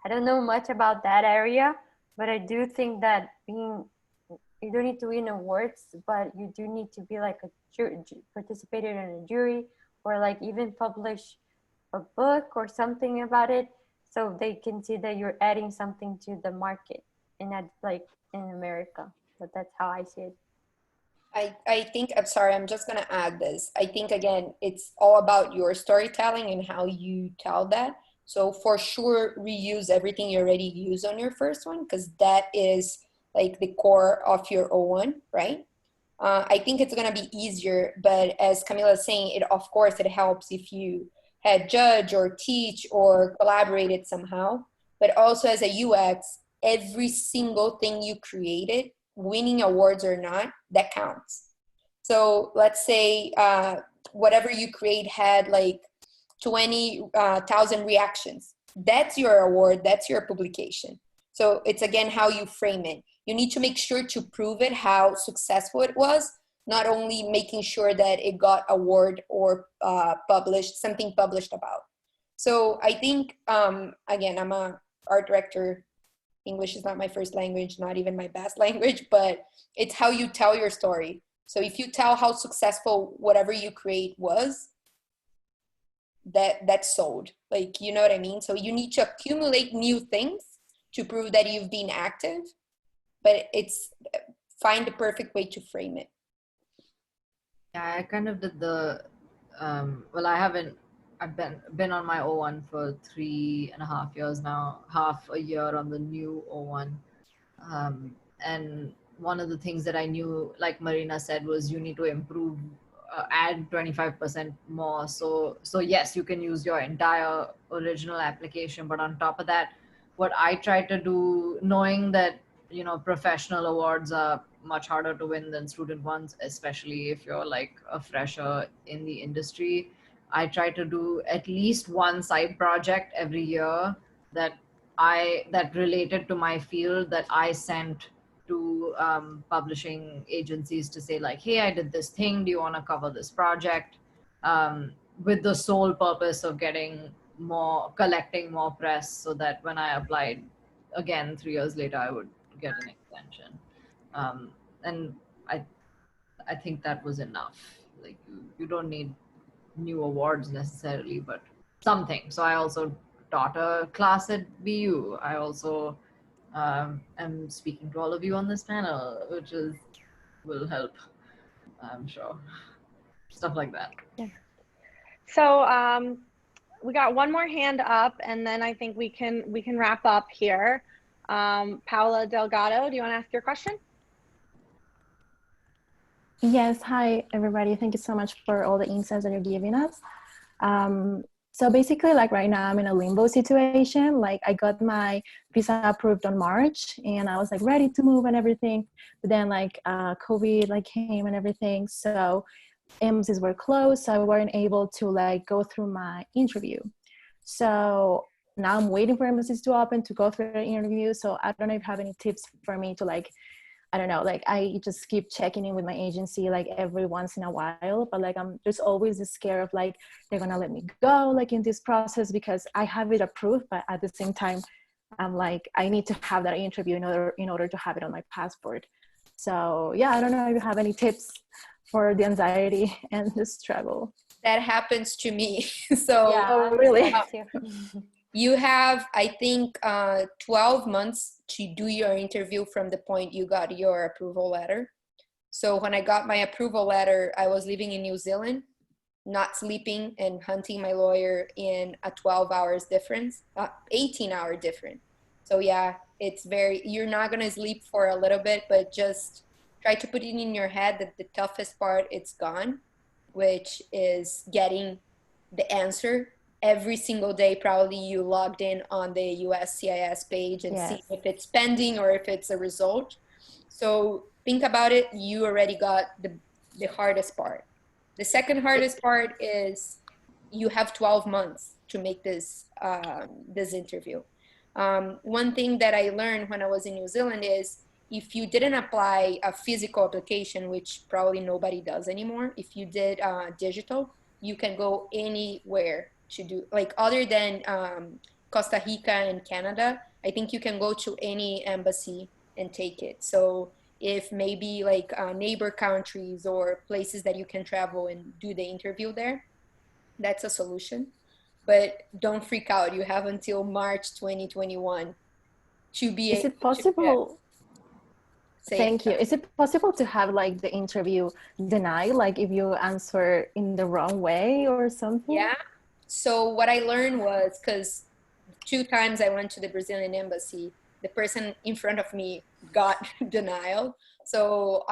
I don't know much about that area, but I do think that being you don't need to win awards, but you do need to be like a jury, participated in a jury, or like even publish a book or something about it, so they can see that you're adding something to the market, and that's like in America. But that's how I see it. I think, I'm sorry, I'm just going to add this. I think, again, it's all about your storytelling and how you tell that. So for sure, reuse everything you already used on your first one, because that is like the core of your O1, right? I think it's going to be easier, but as Camila is saying, it, of course, it helps if you had judge or teach or collaborated somehow. But also as a UX, every single thing you created, winning awards or not, that counts. So let's say whatever you create had like 20,000 reactions. That's your award, that's your publication. So it's again how you frame it. You need to make sure to prove it, how successful it was, not only making sure that it got award or published, something published about. So I think, again, I'm a art director. English is not my first language, not even my best language, but it's how you tell your story. So if you tell how successful whatever you create was, that's sold. Like, you know what I mean? So you need to accumulate new things to prove that you've been active, but it's find the perfect way to frame it. Yeah, I kind of did the, well, I've been on my O1 for 3.5 years now, half a year on the new O1. And one of the things that I knew, like Marina said, was you need to improve, add 25% more. So yes, you can use your entire original application, but on top of that, what I try to do, knowing that, you know, professional awards are much harder to win than student ones, especially if you're like a fresher in the industry, I try to do at least one side project every year that related to my field, that I sent to publishing agencies to say like, hey, I did this thing, do you want to cover this project, with the sole purpose of collecting more press, so that when I applied again 3 years later, I would get an extension. And I think that was enough. Like, you don't need new awards necessarily, but something. So I also taught a class at BU. I also am speaking to all of you on this panel, which will help, I'm sure. Stuff like that. Yeah. So we got one more hand up, and then I think we can wrap up here. Paula Delgado, do you want to ask your question? Yes, hi everybody. Thank you so much for all the insights that you're giving us. So basically, like right now I'm in a limbo situation. Like I got my visa approved on March and I was like ready to move and everything. But then like COVID like came and everything. So embassies were closed. So I weren't able to like go through my interview. So now I'm waiting for embassies to open to go through the interview. So I don't know if you have any tips for me to like, I don't know, like I just keep checking in with my agency like every once in a while, but like there's always this scare of like they're gonna let me go like in this process because I have it approved, but at the same time I'm like I need to have that interview in order to have it on my passport. So yeah, I don't know if you have any tips for the anxiety and the struggle. That happens to me. So Yeah, oh really? You have, I think, 12 months to do your interview from the point you got your approval letter. So when I got my approval letter, I was living in New Zealand, not sleeping and hunting my lawyer in a 12 hours difference, 18-hour difference. So yeah, you're not going to sleep for a little bit, but just try to put it in your head that the toughest part, it's gone, which is getting the answer. Every single day, probably you logged in on the USCIS page and see if it's pending or if it's a result. So think about it. You already got the hardest part. The second hardest part is you have 12 months to make this interview. One thing that I learned when I was in New Zealand is if you didn't apply a physical application, which probably nobody does anymore, if you did digital, you can go anywhere to do, like other than Costa Rica and Canada, I think you can go to any embassy and take it. So if maybe like neighbor countries or places that you can travel and do the interview there. That's a solution. But don't freak out. You have until March 2021 to be Is able it to get, possible? say it. Thank you. Is it possible to have like the interview denied, like if you answer in the wrong way or something? Yeah. So what I learned was, because 2 times I went to the Brazilian embassy, the person in front of me got denial. So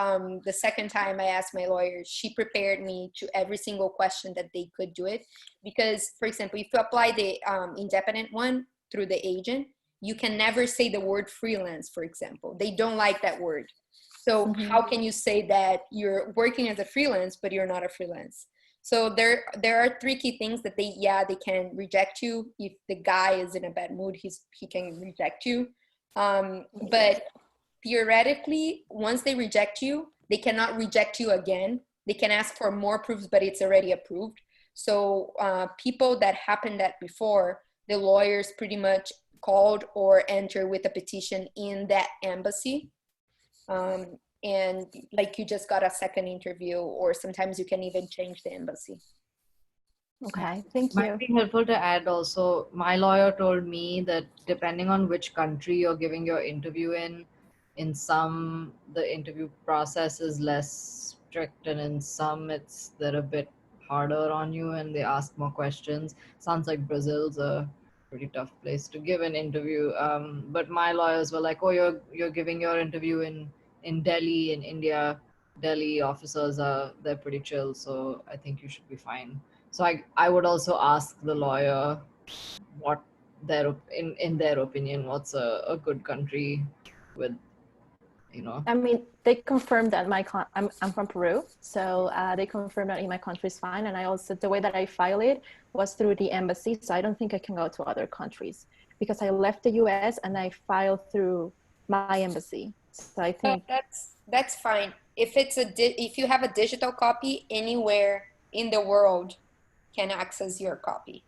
the second time I asked my lawyer, she prepared me to every single question that they could do it. Because, for example, if you apply the independent one through the agent, you can never say the word freelance, for example. They don't like that word. So how can you say that you're working as a freelance, but you're not a freelance? So there are tricky things that they can reject you. If the guy is in a bad mood, he can reject you. But theoretically, once they reject you, they cannot reject you again. They can ask for more proofs, but it's already approved. So people that happened that before, the lawyers pretty much called or entered with a petition in that embassy. And like you just got a second interview, or sometimes you can even change the embassy. Okay, thank Might you. be helpful to add also, my lawyer told me that depending on which country you're giving your interview in some the interview process is less strict, and in some they're a bit harder on you and they ask more questions. Sounds like Brazil's a pretty tough place to give an interview. But my lawyers were like, "Oh, you're giving your interview in Delhi, in India. Delhi officers they're pretty chill, so I think you should be fine." So I would also ask the lawyer what in their opinion, what's a good country with, you know. I mean, they confirmed that I'm from Peru, so they confirmed that in my country is fine. And I also, the way that I file it was through the embassy, so I don't think I can go to other countries because I left the US and I filed through my embassy. So I think That's fine. If you have a digital copy, anywhere in the world can access your copy.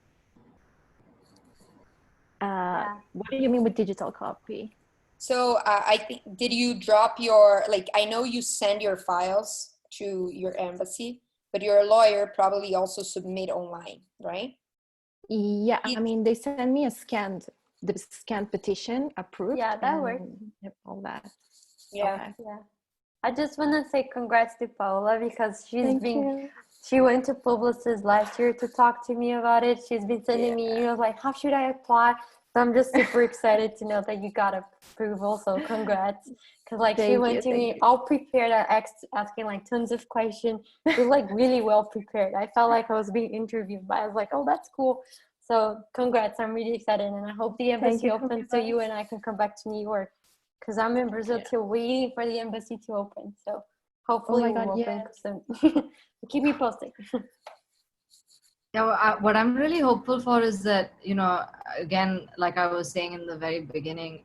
what do you mean with digital copy? So I think, did you drop your, like, I know you send your files to your embassy, but your lawyer probably also submit online, right? Yeah, I mean, they sent me the scanned petition approved. Yeah, that works. All that. Yeah. Okay. Yeah. I just want to say congrats to Paola because Thank you. she went to Publicis last year to talk to me about it. She's been sending me emails like, how should I apply? So I'm just super excited to know that you got approval. So congrats. Because like she went to me all prepared, asking like tons of questions. She was like really well prepared. I felt like I was being interviewed, but I was like, oh, that's cool. So congrats. I'm really excited. And I hope the embassy opens so you and I can come back to New York. Because I'm in Brazil too, waiting for the embassy to open. So hopefully we'll open soon. Keep me posted. Yeah, what I'm really hopeful for is that, you know, again, like I was saying in the very beginning,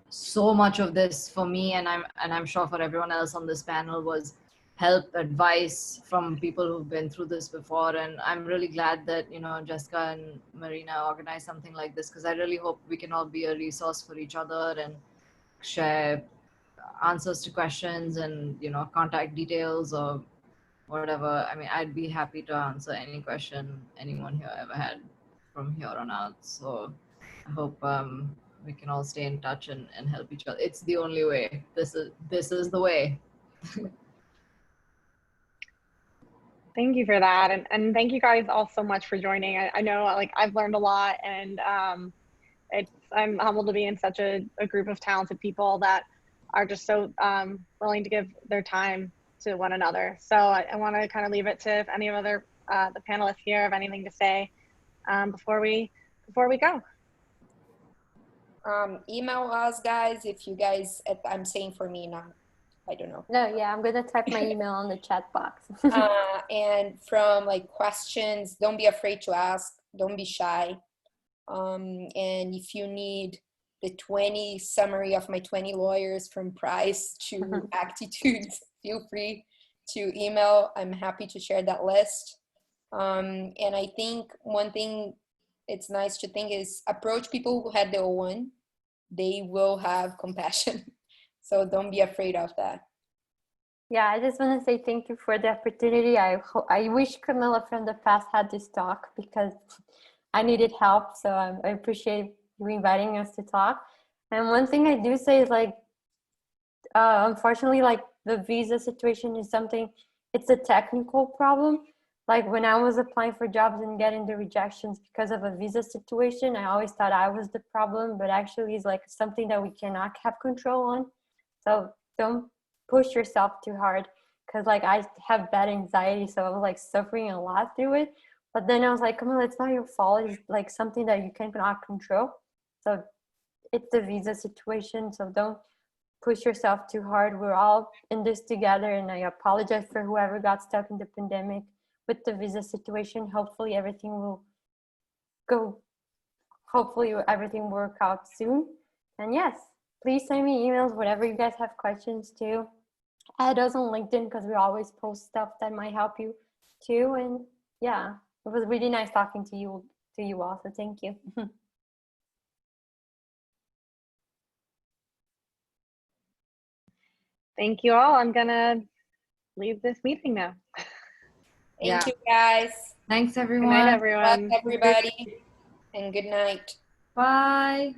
so much of this for me, and I'm sure for everyone else on this panel, was help, advice from people who've been through this before. And I'm really glad that, you know, Jessica and Marina organized something like this, because I really hope we can all be a resource for each other and share answers to questions and, you know, contact details or whatever. I mean, I'd be happy to answer any question anyone here ever had from here on out. So I hope we can all stay in touch and help each other. It's the only way. This is the way. Thank you for that. And thank you guys all so much for joining. I know like I've learned a lot, and I'm humbled to be in such a group of talented people that are just so willing to give their time to one another. So I want to kind of leave it to if any of other the panelists here have anything to say before we go. Email us, guys, if you guys, I'm saying for me now, I don't know. No, yeah, I'm going to type my email on the chat box. And from like questions, don't be afraid to ask, don't be shy. And if you need the 20 summary of my 20 lawyers from Price to Actitudes, feel free to email. I'm happy to share that list. And I think one thing it's nice to think is approach people who had the O1. They will have compassion. So don't be afraid of that. Yeah, I just want to say thank you for the opportunity. I wish Camilla from the past had this talk because I needed help. So I appreciate you inviting us to talk. And one thing I do say is like, unfortunately, like the visa situation is something, it's a technical problem. Like when I was applying for jobs and getting the rejections because of a visa situation, I always thought I was the problem, but actually it's like something that we cannot have control on. So don't push yourself too hard, because like I have bad anxiety, so I was like suffering a lot through it. But then I was like, come on, it's not your fault. It's like something that you cannot control. So it's the visa situation. So don't push yourself too hard. We're all in this together. And I apologize for whoever got stuck in the pandemic with the visa situation. Hopefully everything will go, hopefully everything will work out soon. And yes, please send me emails, whatever you guys have questions too. Add us on LinkedIn because we always post stuff that might help you too. And yeah, it was really nice talking to you all. So thank you. Thank you all. I'm gonna leave this meeting now. Thank you, guys. Thanks, Good everyone. night, Good luck, everyone. everybody, and good night. Bye.